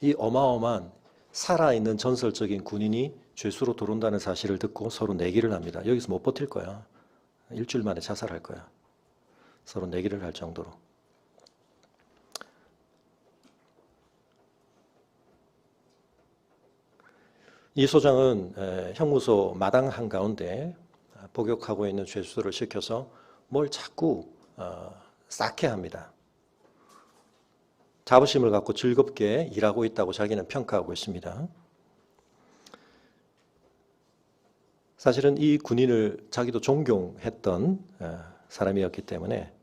이 어마어마한 살아있는 전설적인 군인이 죄수로 들어온다는 사실을 듣고 서로 내기를 합니다. 여기서 못 버틸 거야. 일주일 만에 자살할 거야. 서로 내기를 할 정도로. 이 소장은 형무소 마당 한가운데 복역하고 있는 죄수들을 시켜서 뭘 자꾸 쌓게 합니다. 자부심을 갖고 즐겁게 일하고 있다고 자기는 평가하고 있습니다. 사실은 이 군인을 자기도 존경했던 사람이었기 때문에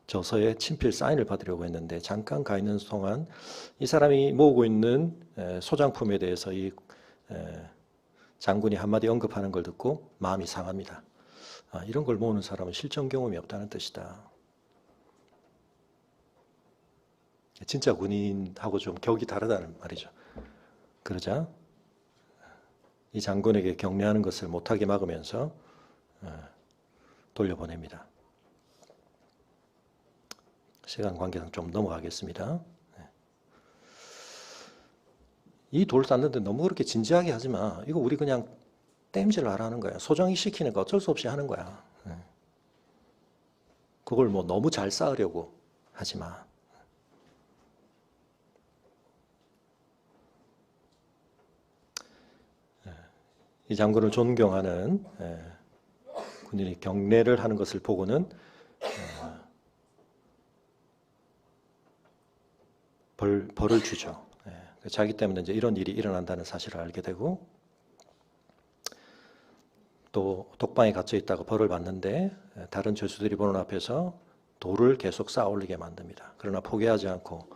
저서에 친필 사인을 받으려고 했는데 잠깐 가 있는 동안 이 사람이 모으고 있는 소장품에 대해서 이 장군이 한마디 언급하는 걸 듣고 마음이 상합니다. 이런 걸 모으는 사람은 실전 경험이 없다는 뜻이다. 진짜 군인하고 좀 격이 다르다는 말이죠. 그러자 이 장군에게 경례하는 것을 못하게 막으면서 돌려보냅니다. 시간 관계상 좀 넘어가겠습니다. 이 돌 쌓는데 너무 그렇게 진지하게 하지 마. 이거 우리 그냥 땜질 하라는 거야. 소장이 시키니까 어쩔 수 없이 하는 거야. 그걸 뭐 너무 잘 쌓으려고 하지 마. 이 장군을 존경하는 군인이 경례를 하는 것을 보고는 벌을 주죠. 자기 때문에 이제 이런 일이 일어난다는 사실을 알게 되고 또 독방에 갇혀 있다가 벌을 받는데 다른 죄수들이 보는 앞에서 돌을 계속 쌓아 올리게 만듭니다. 그러나 포기하지 않고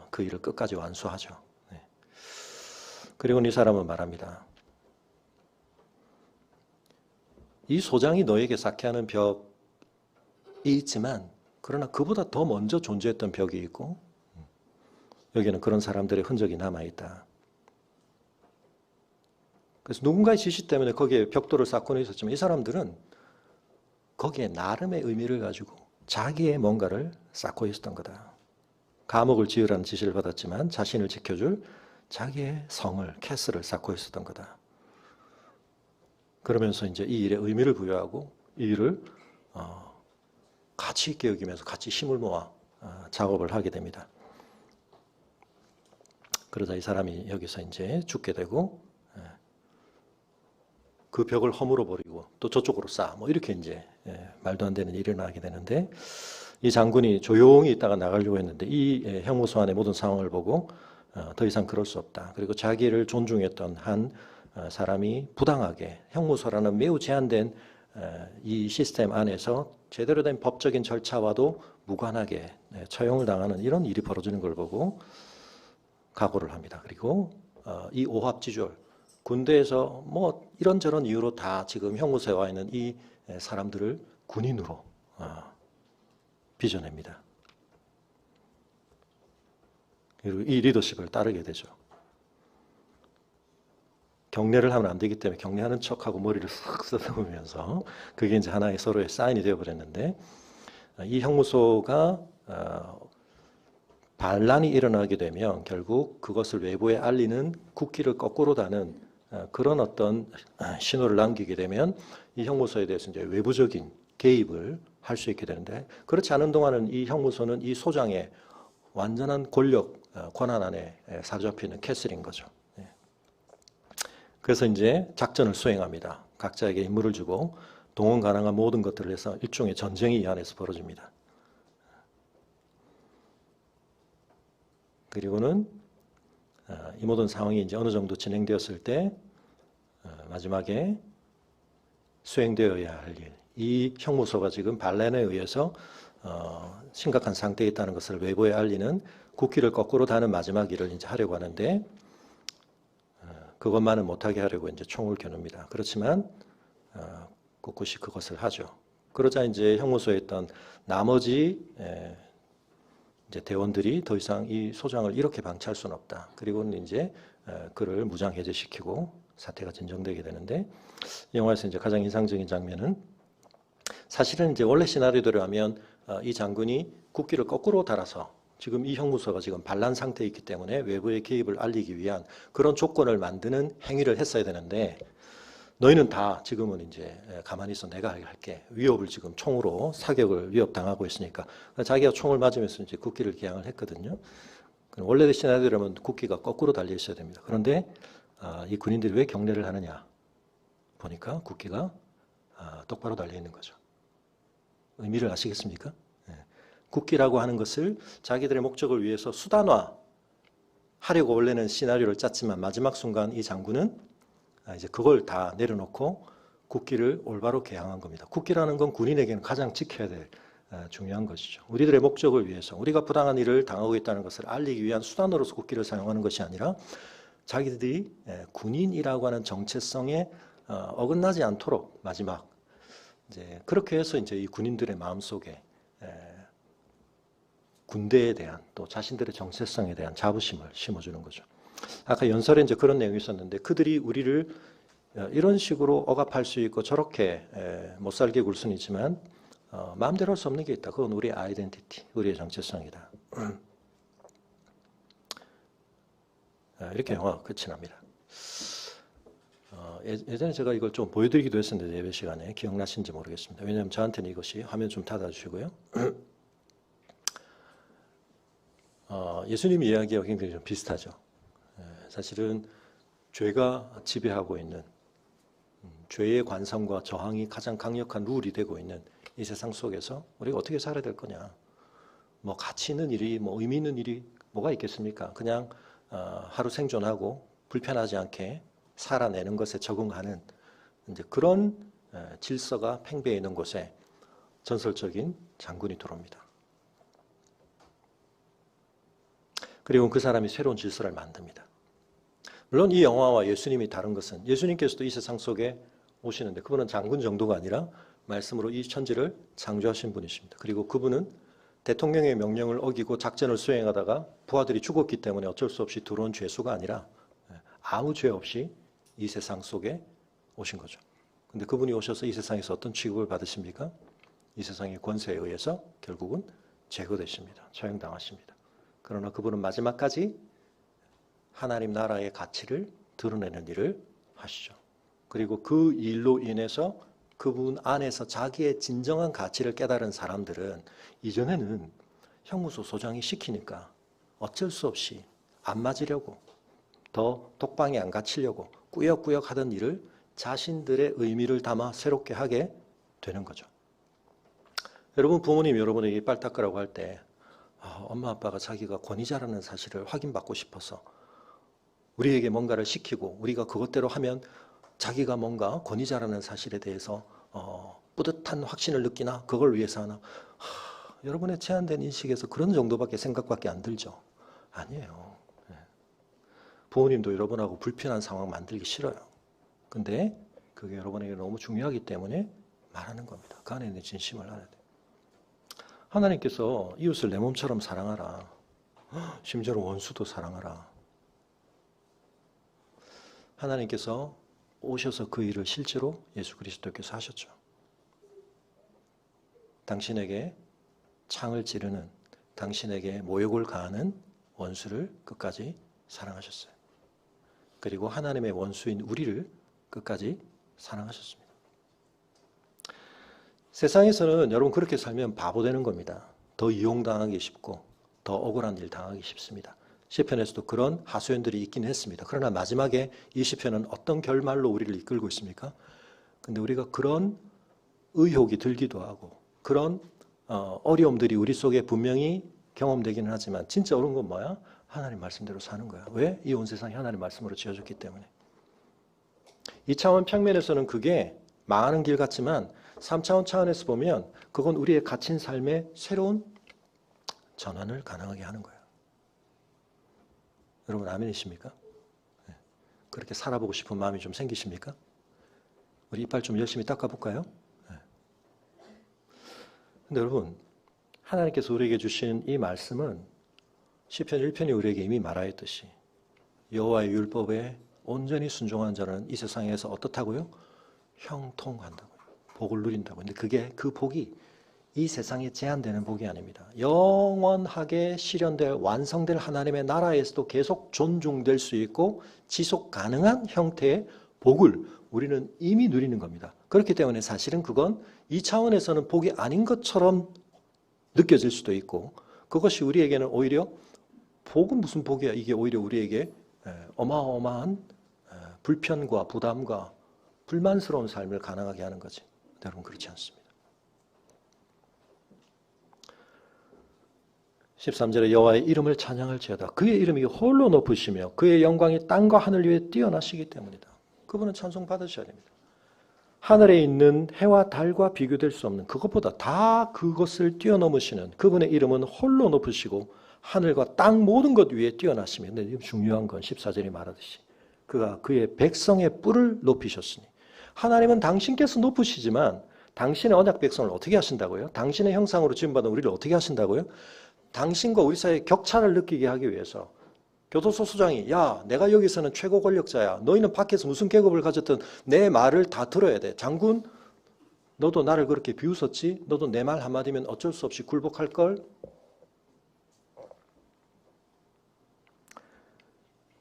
그 일을 끝까지 완수하죠. 그리고 이 사람은 말합니다. 이 소장이 너에게 쌓게 하는 벽이 있지만 그러나 그보다 더 먼저 존재했던 벽이 있고 여기는 그런 사람들의 흔적이 남아있다. 그래서 누군가의 지시 때문에 거기에 벽돌을 쌓고는 있었지만 이 사람들은 거기에 나름의 의미를 가지고 자기의 뭔가를 쌓고 있었던 거다. 감옥을 지으라는 지시를 받았지만 자신을 지켜줄 자기의 성을, 캐슬을 쌓고 있었던 거다. 그러면서 이제 이 일에 의미를 부여하고 이 일을 가치 있게 여기면서 같이 힘을 모아 작업을 하게 됩니다. 그러자 이 사람이 여기서 이제 죽게 되고 그 벽을 허물어 버리고 또 저쪽으로 쌓아 뭐 이렇게 이제 말도 안 되는 일이 일어나게 되는데 이 장군이 조용히 있다가 나가려고 했는데 이 형무소 안의 모든 상황을 보고 더 이상 그럴 수 없다. 그리고 자기를 존중했던 한 사람이 부당하게 형무소라는 매우 제한된 이 시스템 안에서 제대로 된 법적인 절차와도 무관하게 처형을 당하는 이런 일이 벌어지는 걸 보고 각오를 합니다. 그리고 이 오합지졸 군대에서 뭐 이런저런 이유로 다 지금 형무소에 와 있는 이 사람들을 군인으로 빚어냅니다. 그리고 이 리더십을 따르게 되죠. 경례를 하면 안 되기 때문에 경례하는 척하고 머리를 쓱 쓰다보면서 그게 이제 하나의 서로의 사인이 되어버렸는데 이 형무소가 반란이 일어나게 되면 결국 그것을 외부에 알리는 국기를 거꾸로 다는 그런 어떤 신호를 남기게 되면 이 형무소에 대해서 이제 외부적인 개입을 할 수 있게 되는데, 그렇지 않은 동안은 이 형무소는 이 소장의 완전한 권력, 권한 안에 사로잡혀 있는 캐슬인 거죠. 그래서 이제 작전을 수행합니다. 각자에게 임무를 주고 동원 가능한 모든 것들을 해서 일종의 전쟁이 이 안에서 벌어집니다. 그리고는 이 모든 상황이 이제 어느 정도 진행되었을 때 마지막에 수행되어야 할 일, 이 형무소가 지금 반란에 의해서 심각한 상태에 있다는 것을 외부에 알리는 국기를 거꾸로 다는 마지막 일을 이제 하려고 하는데, 그것만은 못하게 하려고 이제 총을 겨눕니다. 그렇지만 꿋꿋이 그것을 하죠. 그러자 이제 형무소에 있던 나머지 이제 대원들이 더 이상 이 소장을 이렇게 방치할 수는 없다. 그리고는 이제 그를 무장 해제시키고 사태가 진정되게 되는데, 영화에서 이제 가장 인상적인 장면은, 사실은 이제 원래 시나리오대로 하면 이 장군이 국기를 거꾸로 달아서 지금 이 형무소가 지금 반란 상태에 있기 때문에 외부의 개입을 알리기 위한 그런 조건을 만드는 행위를 했어야 되는데, 너희는 다 지금은 이제 가만히 있어, 내가 할게. 위협을 지금 총으로 사격을 위협당하고 있으니까 자기가 총을 맞으면서 이제 국기를 기양을 했거든요. 원래 시나리오라면 국기가 거꾸로 달려 있어야 됩니다. 그런데 이 군인들이 왜 경례를 하느냐 보니까 국기가 똑바로 달려 있는 거죠. 의미를 아시겠습니까? 국기라고 하는 것을 자기들의 목적을 위해서 수단화 하려고 원래는 시나리오를 짰지만, 마지막 순간 이 장군은 이제 그걸 다 내려놓고 국기를 올바로 개항한 겁니다. 국기라는 건 군인에게는 가장 지켜야 될 중요한 것이죠. 우리들의 목적을 위해서, 우리가 부당한 일을 당하고 있다는 것을 알리기 위한 수단으로서 국기를 사용하는 것이 아니라, 자기들이 군인이라고 하는 정체성에 어긋나지 않도록 마지막 이제 그렇게 해서 이제 이 군인들의 마음속에 군대에 대한, 또 자신들의 정체성에 대한 자부심을 심어주는 거죠. 아까 연설에 이제 그런 내용이 있었는데, 그들이 우리를 이런 식으로 억압할 수 있고 저렇게 못 살게 굴 수는 있지만 마음대로 할 수 없는 게 있다. 그건 우리의 아이덴티티, 우리의 정체성이다. 이렇게 영화가 끝이 납니다. 예전에 제가 이걸 좀 보여드리기도 했었는데, 예배 시간에 기억나신지 모르겠습니다. 왜냐하면 저한테는 이것이, 화면 좀 닫아주시고요. 예수님 이야기와 굉장히 좀 비슷하죠. 사실은 죄가 지배하고 있는, 죄의 관성과 저항이 가장 강력한 룰이 되고 있는 이 세상 속에서 우리가 어떻게 살아야 될 거냐. 뭐 가치 있는 일이, 뭐 의미 있는 일이 뭐가 있겠습니까? 그냥 하루 생존하고 불편하지 않게 살아내는 것에 적응하는 이제 그런 질서가 팽배해 있는 곳에 전설적인 장군이 들어옵니다. 그리고 그 사람이 새로운 질서를 만듭니다. 물론 이 영화와 예수님이 다른 것은, 예수님께서도 이 세상 속에 오시는데 그분은 장군 정도가 아니라 말씀으로 이 천지를 창조하신 분이십니다. 그리고 그분은 대통령의 명령을 어기고 작전을 수행하다가 부하들이 죽었기 때문에 어쩔 수 없이 들어온 죄수가 아니라 아무 죄 없이 이 세상 속에 오신 거죠. 근데 그분이 오셔서 이 세상에서 어떤 취급을 받으십니까? 이 세상의 권세에 의해서 결국은 제거되십니다. 처형당하십니다. 그러나 그분은 마지막까지 하나님 나라의 가치를 드러내는 일을 하시죠. 그리고 그 일로 인해서 그분 안에서 자기의 진정한 가치를 깨달은 사람들은 이전에는 형무소 소장이 시키니까 어쩔 수 없이 안 맞으려고, 더 독방에 안 갇히려고 꾸역꾸역 하던 일을 자신들의 의미를 담아 새롭게 하게 되는 거죠. 여러분, 부모님이 여러분에게 빨 닦으라고 할 때 엄마 아빠가 자기가 권위자라는 사실을 확인받고 싶어서 우리에게 뭔가를 시키고 우리가 그것대로 하면 자기가 뭔가 권위자라는 사실에 대해서 뿌듯한 확신을 느끼나, 그걸 위해서 하나, 여러분의 제한된 인식에서 그런 정도밖에 생각밖에 안 들죠. 아니에요. 부모님도 여러분하고 불편한 상황 만들기 싫어요. 근데 그게 여러분에게 너무 중요하기 때문에 말하는 겁니다. 그 안에 있는 진심을 알아야 돼요. 하나님께서 이웃을 내 몸처럼 사랑하라. 심지어는 원수도 사랑하라. 하나님께서 오셔서 그 일을 실제로 예수 그리스도께서 하셨죠. 당신에게 창을 찌르는, 당신에게 모욕을 가하는 원수를 끝까지 사랑하셨어요. 그리고 하나님의 원수인 우리를 끝까지 사랑하셨습니다. 세상에서는 여러분 그렇게 살면 바보 되는 겁니다. 더 이용당하기 쉽고 더 억울한 일 당하기 쉽습니다. 시편에서도 그런 하소연들이 있긴 했습니다. 그러나 마지막에 이 시편은 어떤 결말로 우리를 이끌고 있습니까? 근데 우리가 그런 의혹이 들기도 하고 그런 어려움들이 우리 속에 분명히 경험되기는 하지만 진짜 옳은 건 뭐야? 하나님 말씀대로 사는 거야. 왜? 이 온 세상이 하나님 말씀으로 지어졌기 때문에. 2차원 평면에서는 그게 망하는 길 같지만 3차원 차원에서 보면 그건 우리의 갇힌 삶의 새로운 전환을 가능하게 하는 거예요. 여러분 아멘이십니까? 네. 그렇게 살아보고 싶은 마음이 좀 생기십니까? 우리 이빨 좀 열심히 닦아볼까요? 네. 근데 여러분 하나님께서 우리에게 주신 이 말씀은 시편 1편이 우리에게 이미 말하였듯이 여호와의 율법에 온전히 순종한 자는 이 세상에서 어떻다고요? 형통한다고요. 복을 누린다고요. 근데 그게 그 복이 이 세상에 제한되는 복이 아닙니다. 영원하게 실현될 완성될 하나님의 나라에서도 계속 존중될 수 있고 지속 가능한 형태의 복을 우리는 이미 누리는 겁니다. 그렇기 때문에 사실은 그건 이 차원에서는 복이 아닌 것처럼 느껴질 수도 있고 그것이 우리에게는 오히려 복은 무슨 복이야? 이게 오히려 우리에게 어마어마한 불편과 부담과 불만스러운 삶을 가능하게 하는 거지. 여러분 그렇지 않습니다. 13절에 여호와의 이름을 찬양할지어다. 그의 이름이 홀로 높으시며 그의 영광이 땅과 하늘 위에 뛰어나시기 때문이다. 그분은 찬송 받으셔야 됩니다. 하늘에 있는 해와 달과 비교될 수 없는 그것보다 다 그것을 뛰어넘으시는 그분의 이름은 홀로 높으시고 하늘과 땅 모든 것 위에 뛰어나시며 근데 중요한 건 14절이 말하듯이 그가 그의 백성의 뿔을 높이셨으니 하나님은 당신께서 높으시지만 당신의 언약 백성을 어떻게 하신다고요? 당신의 형상으로 지음받은 우리를 어떻게 하신다고요? 당신과 우리 사이의 격차를 느끼게 하기 위해서 교도소 소장이 야 내가 여기서는 최고 권력자야. 너희는 밖에서 무슨 계급을 가졌든 내 말을 다 들어야 돼. 장군 너도 나를 그렇게 비웃었지? 너도 내 말 한마디면 어쩔 수 없이 굴복할걸?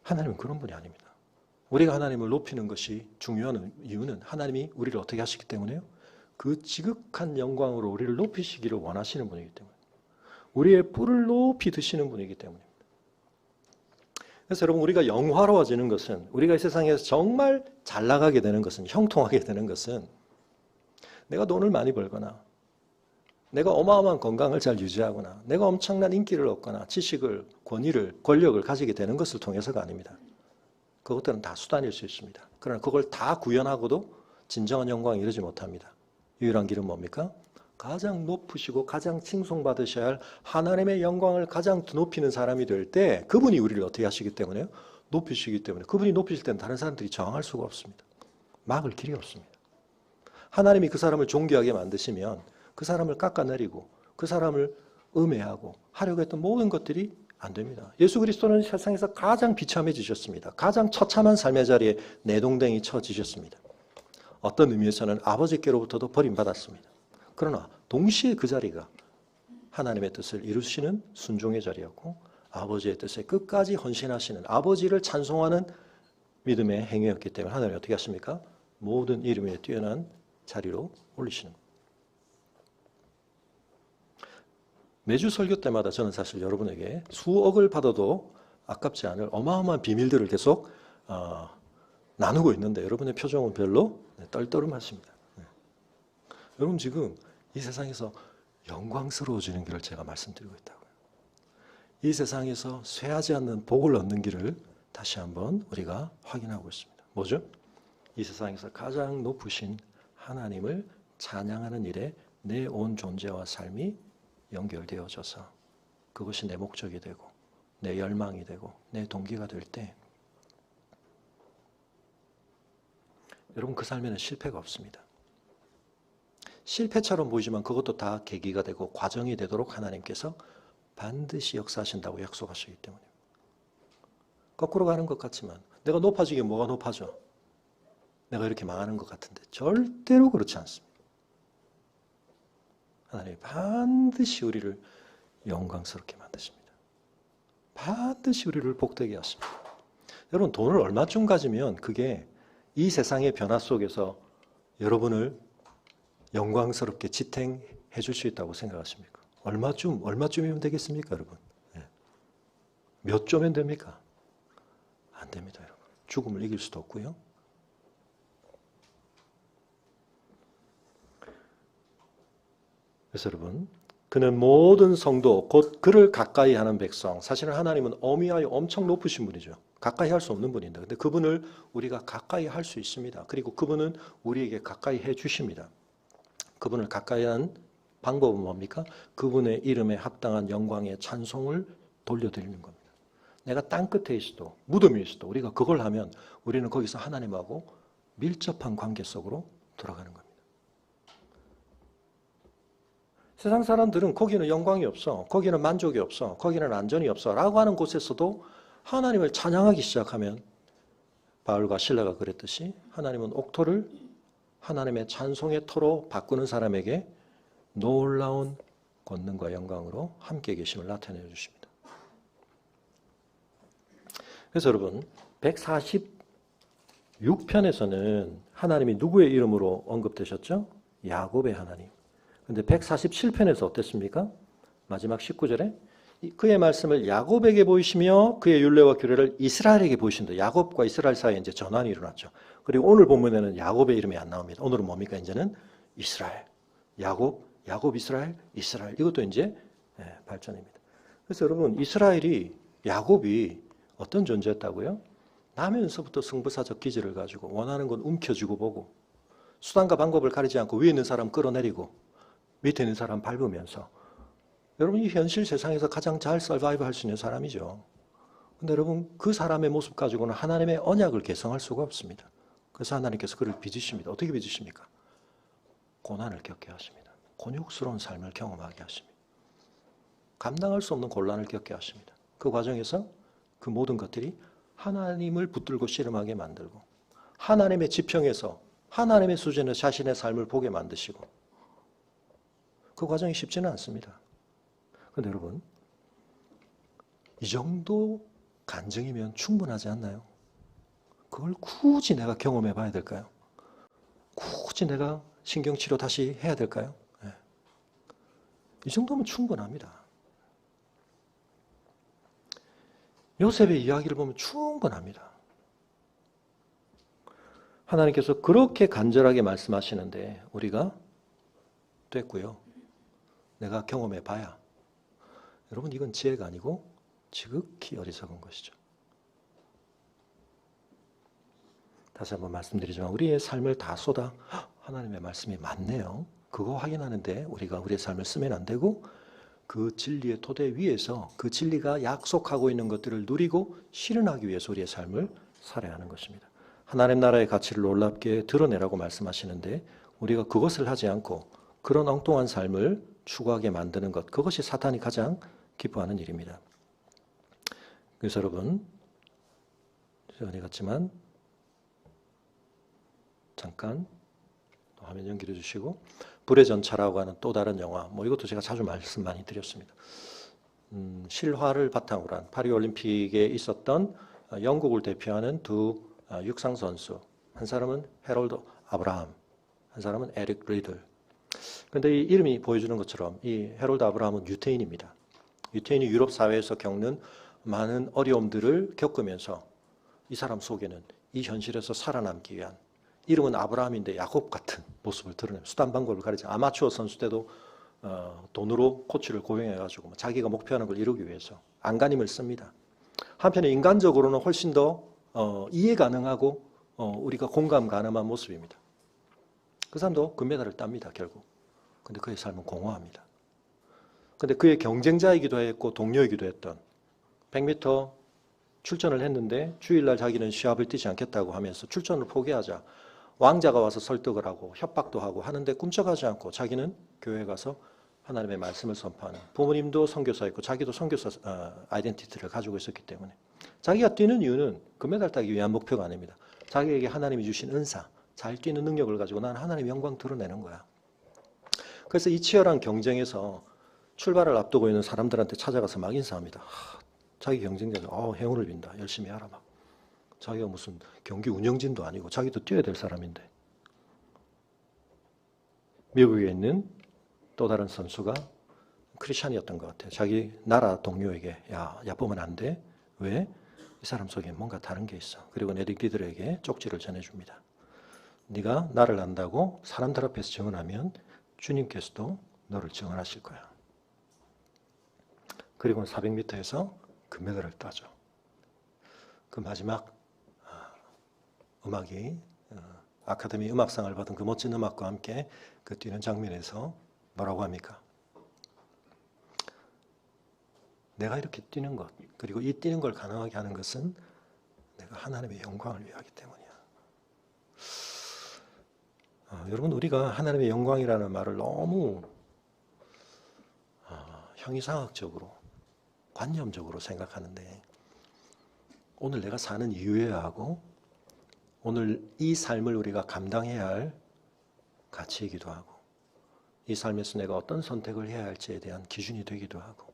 하나님은 그런 분이 아닙니다. 우리가 하나님을 높이는 것이 중요한 이유는 하나님이 우리를 어떻게 하시기 때문에요? 그 지극한 영광으로 우리를 높이시기를 원하시는 분이기 때문에 우리의 뿔을 높이 드시는 분이기 때문입니다. 그래서 여러분 우리가 영화로워지는 것은 우리가 이 세상에서 정말 잘 나가게 되는 것은 형통하게 되는 것은 내가 돈을 많이 벌거나 내가 어마어마한 건강을 잘 유지하거나 내가 엄청난 인기를 얻거나 지식을, 권위를, 권력을 가지게 되는 것을 통해서가 아닙니다. 그것들은 다 수단일 수 있습니다. 그러나 그걸 다 구현하고도 진정한 영광에 이르지 못합니다. 유일한 길은 뭡니까? 가장 높으시고 가장 칭송받으셔야 할 하나님의 영광을 가장 높이는 사람이 될 때 그분이 우리를 어떻게 하시기 때문에요? 높이시기 때문에 그분이 높이실 때는 다른 사람들이 저항할 수가 없습니다. 막을 길이 없습니다. 하나님이 그 사람을 존귀하게 만드시면 그 사람을 깎아내리고 그 사람을 음해하고 하려고 했던 모든 것들이 안 됩니다. 예수 그리스도는 세상에서 가장 비참해지셨습니다. 가장 처참한 삶의 자리에 내동댕이 쳐지셨습니다. 어떤 의미에서는 아버지께로부터도 버림받았습니다. 그러나 동시에 그 자리가 하나님의 뜻을 이루시는 순종의 자리였고 아버지의 뜻에 끝까지 헌신하시는 아버지를 찬송하는 믿음의 행위였기 때문에 하나님이 어떻게 하십니까? 모든 이름에 뛰어난 자리로 올리시는 겁니다. 매주 설교 때마다 저는 사실 여러분에게 수억을 받아도 아깝지 않을 어마어마한 비밀들을 계속 나누고 있는데 여러분의 표정은 별로 떨떠름하십니다. 여러분 지금 이 세상에서 영광스러워지는 길을 제가 말씀드리고 있다고요. 이 세상에서 쇠하지 않는 복을 얻는 길을 다시 한번 우리가 확인하고 있습니다. 뭐죠? 이 세상에서 가장 높으신 하나님을 찬양하는 일에 내 온 존재와 삶이 연결되어져서 그것이 내 목적이 되고 내 열망이 되고 내 동기가 될 때 여러분 그 삶에는 실패가 없습니다. 실패처럼 보이지만 그것도 다 계기가 되고 과정이 되도록 하나님께서 반드시 역사하신다고 약속하시기 때문입니다. 거꾸로 가는 것 같지만 내가 높아지게 뭐가 높아져? 내가 이렇게 망하는 것 같은데 절대로 그렇지 않습니다. 하나님이 반드시 우리를 영광스럽게 만드십니다. 반드시 우리를 복되게 하십니다. 여러분 돈을 얼마쯤 가지면 그게 이 세상의 변화 속에서 여러분을 영광스럽게 지탱해 줄 수 있다고 생각하십니까? 얼마쯤이면 되겠습니까, 여러분? 네. 몇 조면 됩니까? 안 됩니다, 여러분. 죽음을 이길 수도 없고요. 그래서 여러분, 그는 모든 성도 곧 그를 가까이 하는 백성. 사실은 하나님은 어미하여 엄청 높으신 분이죠. 가까이 할 수 없는 분인데, 근데 그분을 우리가 가까이 할 수 있습니다. 그리고 그분은 우리에게 가까이 해 주십니다. 그분을 가까이 하는 방법은 뭡니까? 그분의 이름에 합당한 영광의 찬송을 돌려드리는 겁니다. 내가 땅 끝에 있어도 무덤에 있어도 우리가 그걸 하면 우리는 거기서 하나님하고 밀접한 관계 속으로 들어가는 겁니다. 세상 사람들은 거기는 영광이 없어, 거기는 만족이 없어, 거기는 안전이 없어 라고 하는 곳에서도 하나님을 찬양하기 시작하면 바울과 실라가 그랬듯이 하나님은 옥토를 하나님의 찬송의 토로 바꾸는 사람에게 놀라운 권능과 영광으로 함께 계심을 나타내 주십니다. 그래서 여러분 146편에서는 하나님이 누구의 이름으로 언급되셨죠? 야곱의 하나님. 근데 147편에서 어땠습니까? 마지막 19절에 그의 말씀을 야곱에게 보이시며 그의 율례와 규례를 이스라엘에게 보이신다. 야곱과 이스라엘 사이에 이제 전환이 일어났죠. 그리고 오늘 본문에는 야곱의 이름이 안 나옵니다. 오늘은 뭡니까? 이제는 이스라엘. 야곱, 이스라엘, 이스라엘. 이것도 이제 발전입니다. 그래서 여러분 이스라엘이 야곱이 어떤 존재였다고요? 나면서부터 승부사적 기질을 가지고 원하는 건 움켜쥐고 보고 수단과 방법을 가리지 않고 위에 있는 사람 끌어내리고 밑에 있는 사람 밟으면서 여러분 이 현실 세상에서 가장 잘 서바이브 할 수 있는 사람이죠. 근데 여러분 그 사람의 모습 가지고는 하나님의 언약을 개성할 수가 없습니다. 그래서 하나님께서 그를 빚으십니다. 어떻게 빚으십니까? 고난을 겪게 하십니다. 곤욕스러운 삶을 경험하게 하십니다. 감당할 수 없는 곤란을 겪게 하십니다. 그 과정에서 그 모든 것들이 하나님을 붙들고 씨름하게 만들고 하나님의 지평에서 하나님의 수준의 자신의 삶을 보게 만드시고 그 과정이 쉽지는 않습니다. 그런데 여러분 이 정도 간증이면 충분하지 않나요? 그걸 굳이 내가 경험해 봐야 될까요? 굳이 내가 신경치료 다시 해야 될까요? 네. 이 정도면 충분합니다. 요셉의 이야기를 보면 충분합니다. 하나님께서 그렇게 간절하게 말씀하시는데 우리가 됐고요. 내가 경험해 봐야. 여러분 이건 지혜가 아니고 지극히 어리석은 것이죠. 다시 한번 말씀드리지만 우리의 삶을 다 쏟아 하나님의 말씀이 맞네요. 그거 확인하는데 우리가 우리의 삶을 쓰면 안 되고 그 진리의 토대 위에서 그 진리가 약속하고 있는 것들을 누리고 실현하기 위해서 우리의 삶을 살아야 하는 것입니다. 하나님 나라의 가치를 놀랍게 드러내라고 말씀하시는데 우리가 그것을 하지 않고 그런 엉뚱한 삶을 추구하게 만드는 것, 그것이 사탄이 가장 기뻐하는 일입니다. 그래서 여러분 전에 같지만 잠깐 화면 연결해 주시고 불의 전차라고 하는 또 다른 영화, 이것도 제가 자주 말씀 많이 드렸습니다. 실화를 바탕으로 한 파리올림픽에 있었던 영국을 대표하는 두 육상 선수, 한 사람은 해롤드 아브라함, 한 사람은 에릭 리들. 그런데 이 이름이 보여주는 것처럼 이 해롤드 아브라함은 유태인입니다. 유태인이 유럽 사회에서 겪는 많은 어려움들을 겪으면서 이 사람 속에는 이 현실에서 살아남기 위한 이름은 아브라함인데 야곱 같은 모습을 드러내요. 수단 방법을 가리지 아마추어 선수 때도 돈으로 코치를 고용해가지고 자기가 목표하는 걸 이루기 위해서 안간힘을 씁니다. 한편에 인간적으로는 훨씬 더 이해 가능하고 우리가 공감 가능한 모습입니다. 그 사람도 금메달을 땁니다. 결국. 근데 그의 삶은 공허합니다. 근데 그의 경쟁자이기도 했고 동료이기도 했던 100m 출전을 했는데 주일날 자기는 시합을 뛰지 않겠다고 하면서 출전을 포기하자 왕자가 와서 설득을 하고 협박도 하고 하는데 꿈쩍하지 않고 자기는 교회에 가서 하나님의 말씀을 선포하는, 부모님도 선교사였고 자기도 선교사 아이덴티티를 가지고 있었기 때문에 자기가 뛰는 이유는 금메달 따기 위한 목표가 아닙니다. 자기에게 하나님이 주신 은사, 잘 뛰는 능력을 가지고 나는 하나님의 영광 드러내는 거야. 그래서 이 치열한 경쟁에서 출발을 앞두고 있는 사람들한테 찾아가서 막 인사합니다. 자기 경쟁자들 행운을 빈다. 열심히 하라 막. 자기가 무슨 경기 운영진도 아니고 자기도 뛰어야 될 사람인데. 미국에 있는 또 다른 선수가 크리스찬이었던 것 같아요. 자기 나라 동료에게 야 얕보면 안 돼. 왜? 이 사람 속에 뭔가 다른 게 있어. 그리고 네리디들에게 쪽지를 전해줍니다. 네가 나를 안다고 사람들 앞에서 증언하면 주님께서도 너를 증언하실 거야. 그리고 400m에서 금메달을 따죠. 그 마지막 음악이 아카데미 음악상을 받은 그 멋진 음악과 함께 그 뛰는 장면에서 뭐라고 합니까? 내가 이렇게 뛰는 것, 그리고 이 뛰는 걸 가능하게 하는 것은 내가 하나님의 영광을 위하기 때문이야. 여러분, 우리가 하나님의 영광이라는 말을 너무 형이상학적으로, 관념적으로 생각하는데, 오늘 내가 사는 이유여야 하고 오늘 이 삶을 우리가 감당해야 할 가치이기도 하고, 이 삶에서 내가 어떤 선택을 해야 할지에 대한 기준이 되기도 하고,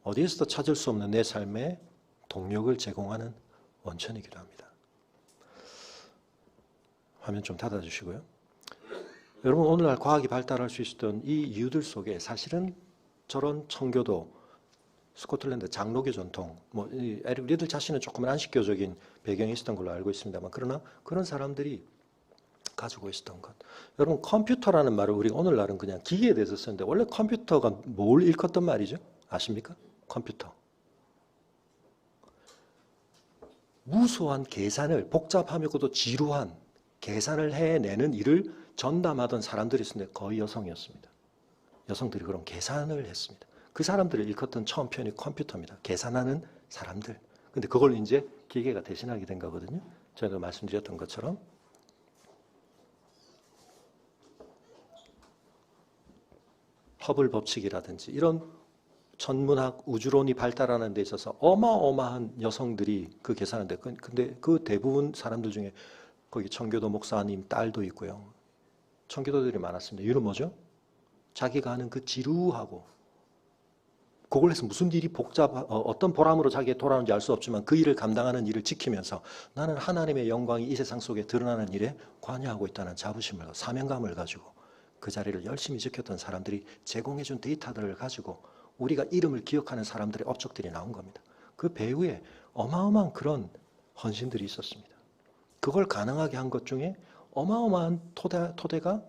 어디에서도 찾을 수 없는 내 삶의 동력을 제공하는 원천이기도 합니다. 화면 좀 닫아주시고요. 여러분, 오늘날 과학이 발달할 수 있었던 이 이유들 속에 사실은 저런 청교도, 스코틀랜드 장로교 전통, 에릭 리들 자신은 조금은 안식교적인 배경이 있었던 걸로 알고 있습니다만, 그러나 그런 사람들이 가지고 있었던 것. 여러분, 컴퓨터라는 말을 우리가 오늘날은 그냥 기계에 대해서 쓰는데, 원래 컴퓨터가 뭘 일컫던 말이죠? 아십니까? 컴퓨터. 무수한 계산을, 복잡하면서도 지루한 계산을 해내는 일을 전담하던 사람들이 있었는데 거의 여성이었습니다. 여성들이 그런 계산을 했습니다. 그 사람들을 일컫던 처음 표현이 컴퓨터입니다. 계산하는 사람들. 근데 그걸 이제 기계가 대신하게 된 거거든요. 제가 말씀드렸던 것처럼 허블 법칙이라든지 이런 천문학, 우주론이 발달하는 데 있어서 어마어마한 여성들이 그 계산하는데, 근데 그 대부분 사람들 중에 거기 청교도 목사님 딸도 있고요. 청교도들이 많았습니다. 이유는 뭐죠? 자기가 하는 그 지루하고, 그걸 해서 무슨 일이 어떤 보람으로 자기가 돌아오는지 알 수 없지만 그 일을 감당하는 일을 지키면서 나는 하나님의 영광이 이 세상 속에 드러나는 일에 관여하고 있다는 자부심을, 사명감을 가지고 그 자리를 열심히 지켰던 사람들이 제공해준 데이터들을 가지고 우리가 이름을 기억하는 사람들의 업적들이 나온 겁니다. 그 배후에 어마어마한 그런 헌신들이 있었습니다. 그걸 가능하게 한 것 중에 어마어마한 토대가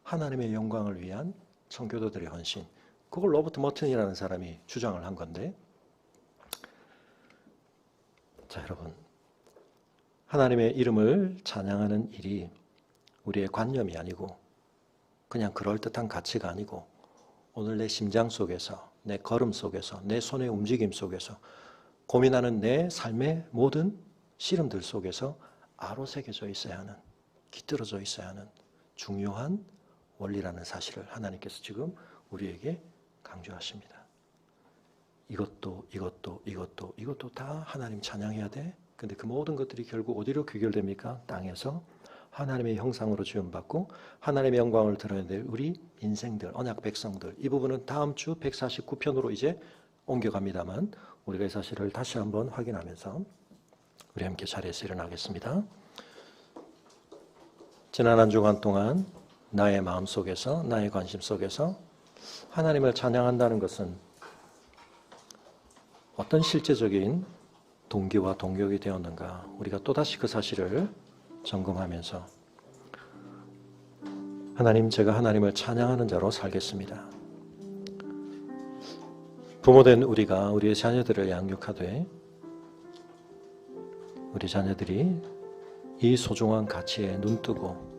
하나님의 영광을 위한 청교도들의 헌신, 그걸 로버트 머튼이라는 사람이 주장을 한 건데, 자 여러분, 하나님의 이름을 찬양하는 일이 우리의 관념이 아니고 그냥 그럴듯한 가치가 아니고 오늘 내 심장 속에서, 내 걸음 속에서, 내 손의 움직임 속에서, 고민하는 내 삶의 모든 씨름들 속에서 아로새겨져 있어야 하는, 깃들어져 있어야 하는 중요한 원리라는 사실을 하나님께서 지금 우리에게 강조하십니다. 이것도 다 하나님 찬양해야 돼. 근데 그 모든 것들이 결국 어디로 귀결됩니까? 땅에서 하나님의 형상으로 지음받고 하나님의 영광을 드러내야 될 우리 인생들, 언약 백성들, 이 부분은 다음 주 149편으로 이제 옮겨갑니다만, 우리가 이 사실을 다시 한번 확인하면서 우리 함께 자리에서 일어나겠습니다. 지난 한 주간 동안 나의 마음 속에서, 나의 관심 속에서 하나님을 찬양한다는 것은 어떤 실제적인 동기와 동력이 되었는가, 우리가 또다시 그 사실을 점검하면서 하나님, 제가 하나님을 찬양하는 자로 살겠습니다. 부모된 우리가 우리의 자녀들을 양육하되 우리 자녀들이 이 소중한 가치에 눈뜨고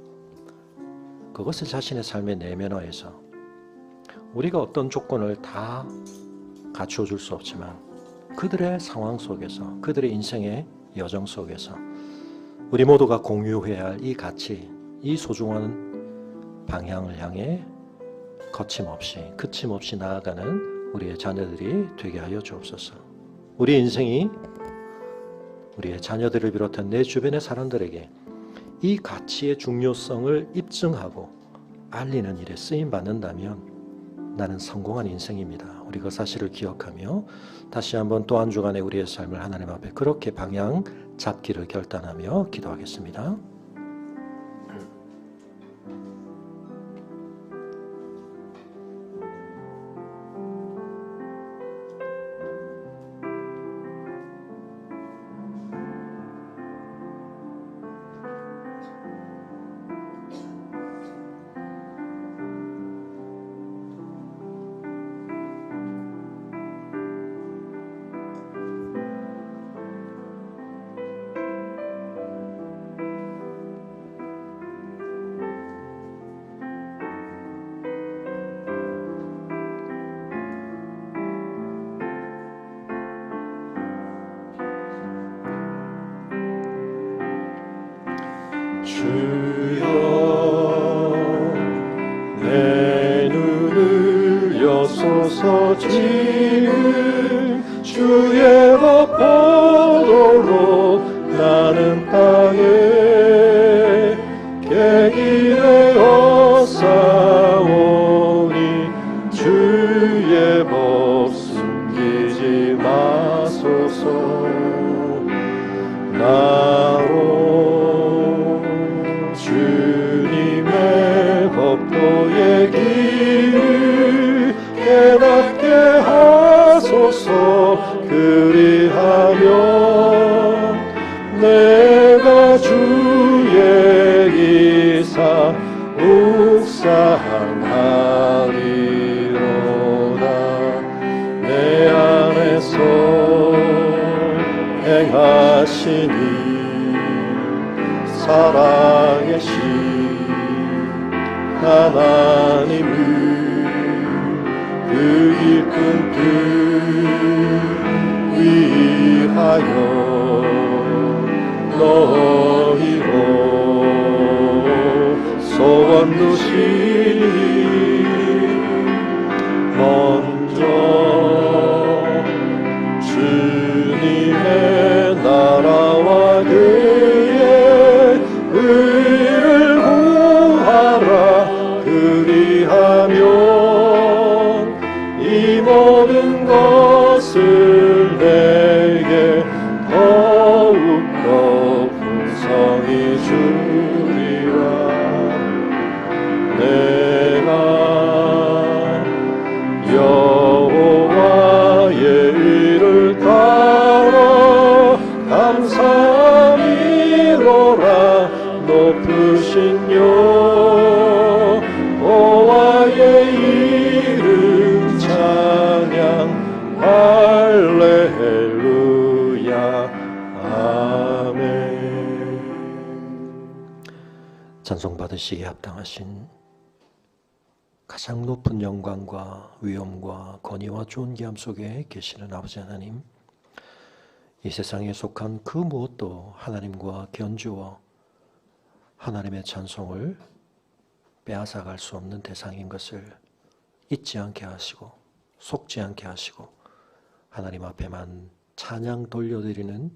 그것을 자신의 삶에 내면화해서, 우리가 어떤 조건을 다 갖추어 줄 수 없지만 그들의 상황 속에서, 그들의 인생의 여정 속에서 우리 모두가 공유해야 할 이 가치, 이 소중한 방향을 향해 거침없이, 그침없이 나아가는 우리의 자녀들이 되게 하여 주옵소서. 우리 인생이 우리의 자녀들을 비롯한 내 주변의 사람들에게 이 가치의 중요성을 입증하고 알리는 일에 쓰임받는다면 나는 성공한 인생입니다. 우리 그 사실을 기억하며 다시 한번 또 한 주간의 우리의 삶을 하나님 앞에 그렇게 방향 잡기를 결단하며 기도하겠습니다. 주여 내 눈을 여소서 지금 주의 법 보도록 나는 땅에 객이 되어 싸우니 주의 법 숨기지 마소서 나로 주님의 법도의 길을 깨닫게 하소서 그리하면 내가 주의 이사 묵상하리로다 내 안에서 행하시니 살아계신 하나님을 그 깊은 뜻 위하여 너희로 소원 두시니 먼저 주님의 나라와 그의 의를 구하라 그리하면 이 모든 것을 내게 더욱더 풍성히 주리라 내가 여호와의 의를 따라 감사함이로라 높으신 여호와의 이름 찬양 할렐루야 아멘. 찬송 받으시기에 합당하신 가장 높은 영광과 위엄과 권위와 존귀함 속에 계시는 아버지 하나님, 이 세상에 속한 그 무엇도 하나님과 견주어 하나님의 찬송을 빼앗아갈 수 없는 대상인 것을 잊지 않게 하시고 속지 않게 하시고 하나님 앞에만 찬양 돌려드리는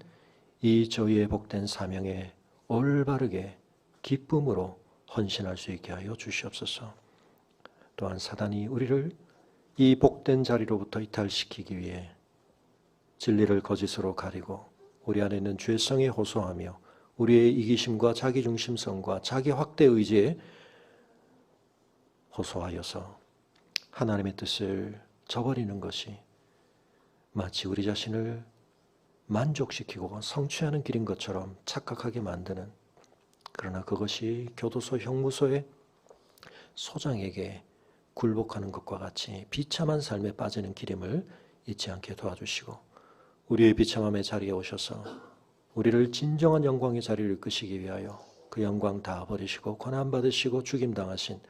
이 저희의 복된 사명에 올바르게 기쁨으로 헌신할 수 있게 하여 주시옵소서. 또한 사단이 우리를 이 복된 자리로부터 이탈시키기 위해 진리를 거짓으로 가리고 우리 안에 있는 죄성에 호소하며 우리의 이기심과 자기중심성과 자기 확대 의지에 호소하여서 하나님의 뜻을 저버리는 것이 마치 우리 자신을 만족시키고 성취하는 길인 것처럼 착각하게 만드는, 그러나 그것이 교도소 형무소의 소장에게 굴복하는 것과 같이 비참한 삶에 빠지는 길임을 잊지 않게 도와주시고 우리의 비참함의 자리에 오셔서 우리를 진정한 영광의 자리를 이끄시기 위하여 그 영광 다 버리시고 고난받으시고 죽임당하신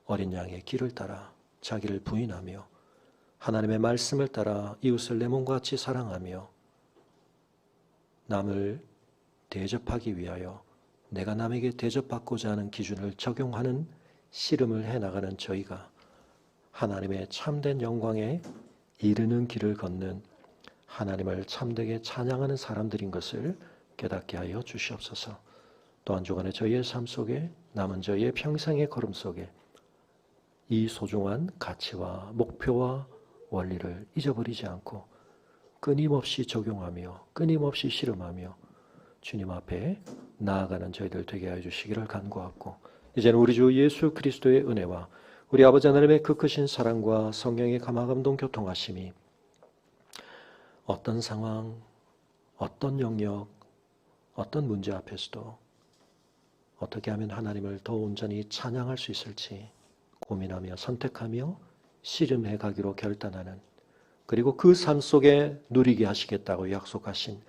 어린 양의 길을 따라 자기를 부인하며 하나님의 말씀을 따라 이웃을 내 몸과 같이 사랑하며 남을 대접하기 위하여 내가 남에게 대접받고자 하는 기준을 적용하는 씨름을 해나가는 저희가 하나님의 참된 영광에 이르는 길을 걷는 하나님을 참되게 찬양하는 사람들인 것을 깨닫게 하여 주시옵소서. 또한 주간에 저희의 삶 속에 남은 저희의 평생의 걸음 속에 이 소중한 가치와 목표와 원리를 잊어버리지 않고 끊임없이 적용하며 끊임없이 씨름하며 주님 앞에 나아가는 저희들 되게 하여 주시기를 간구하고, 이제는 우리 주 예수 그리스도의 은혜와 우리 아버지 하나님의 그 크신 사랑과 성령의 감화감동 교통하심이 어떤 상황, 어떤 영역, 어떤 문제 앞에서도 어떻게 하면 하나님을 더 온전히 찬양할 수 있을지 고민하며 선택하며 씨름해 가기로 결단하는, 그리고 그 삶 속에 누리게 하시겠다고 약속하신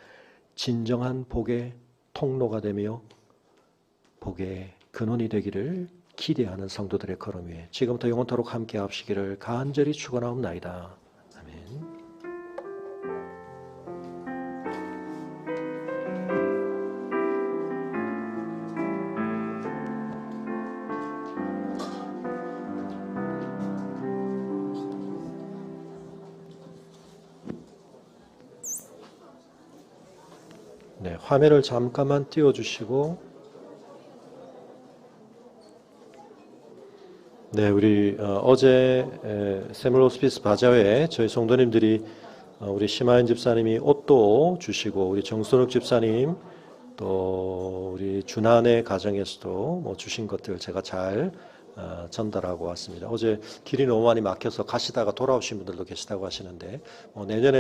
진정한 복의 통로가 되며 복의 근원이 되기를 기대하는 성도들의 걸음 위에 지금부터 영원토록 함께 하시기를 간절히 축원하옵나이다. 아멘. 네, 화면을 잠깐만 띄워주시고, 네, 우리 어제 세물 호스피스 바자회에 저희 성도님들이 우리 심하연 집사님이 옷도 주시고, 우리 정순욱 집사님 또 우리 준한의 가정에서도 뭐 주신 것들 제가 잘 전달하고 왔습니다. 어제 길이 너무 많이 막혀서 가시다가 돌아오신 분들도 계시다고 하시는데, 내년에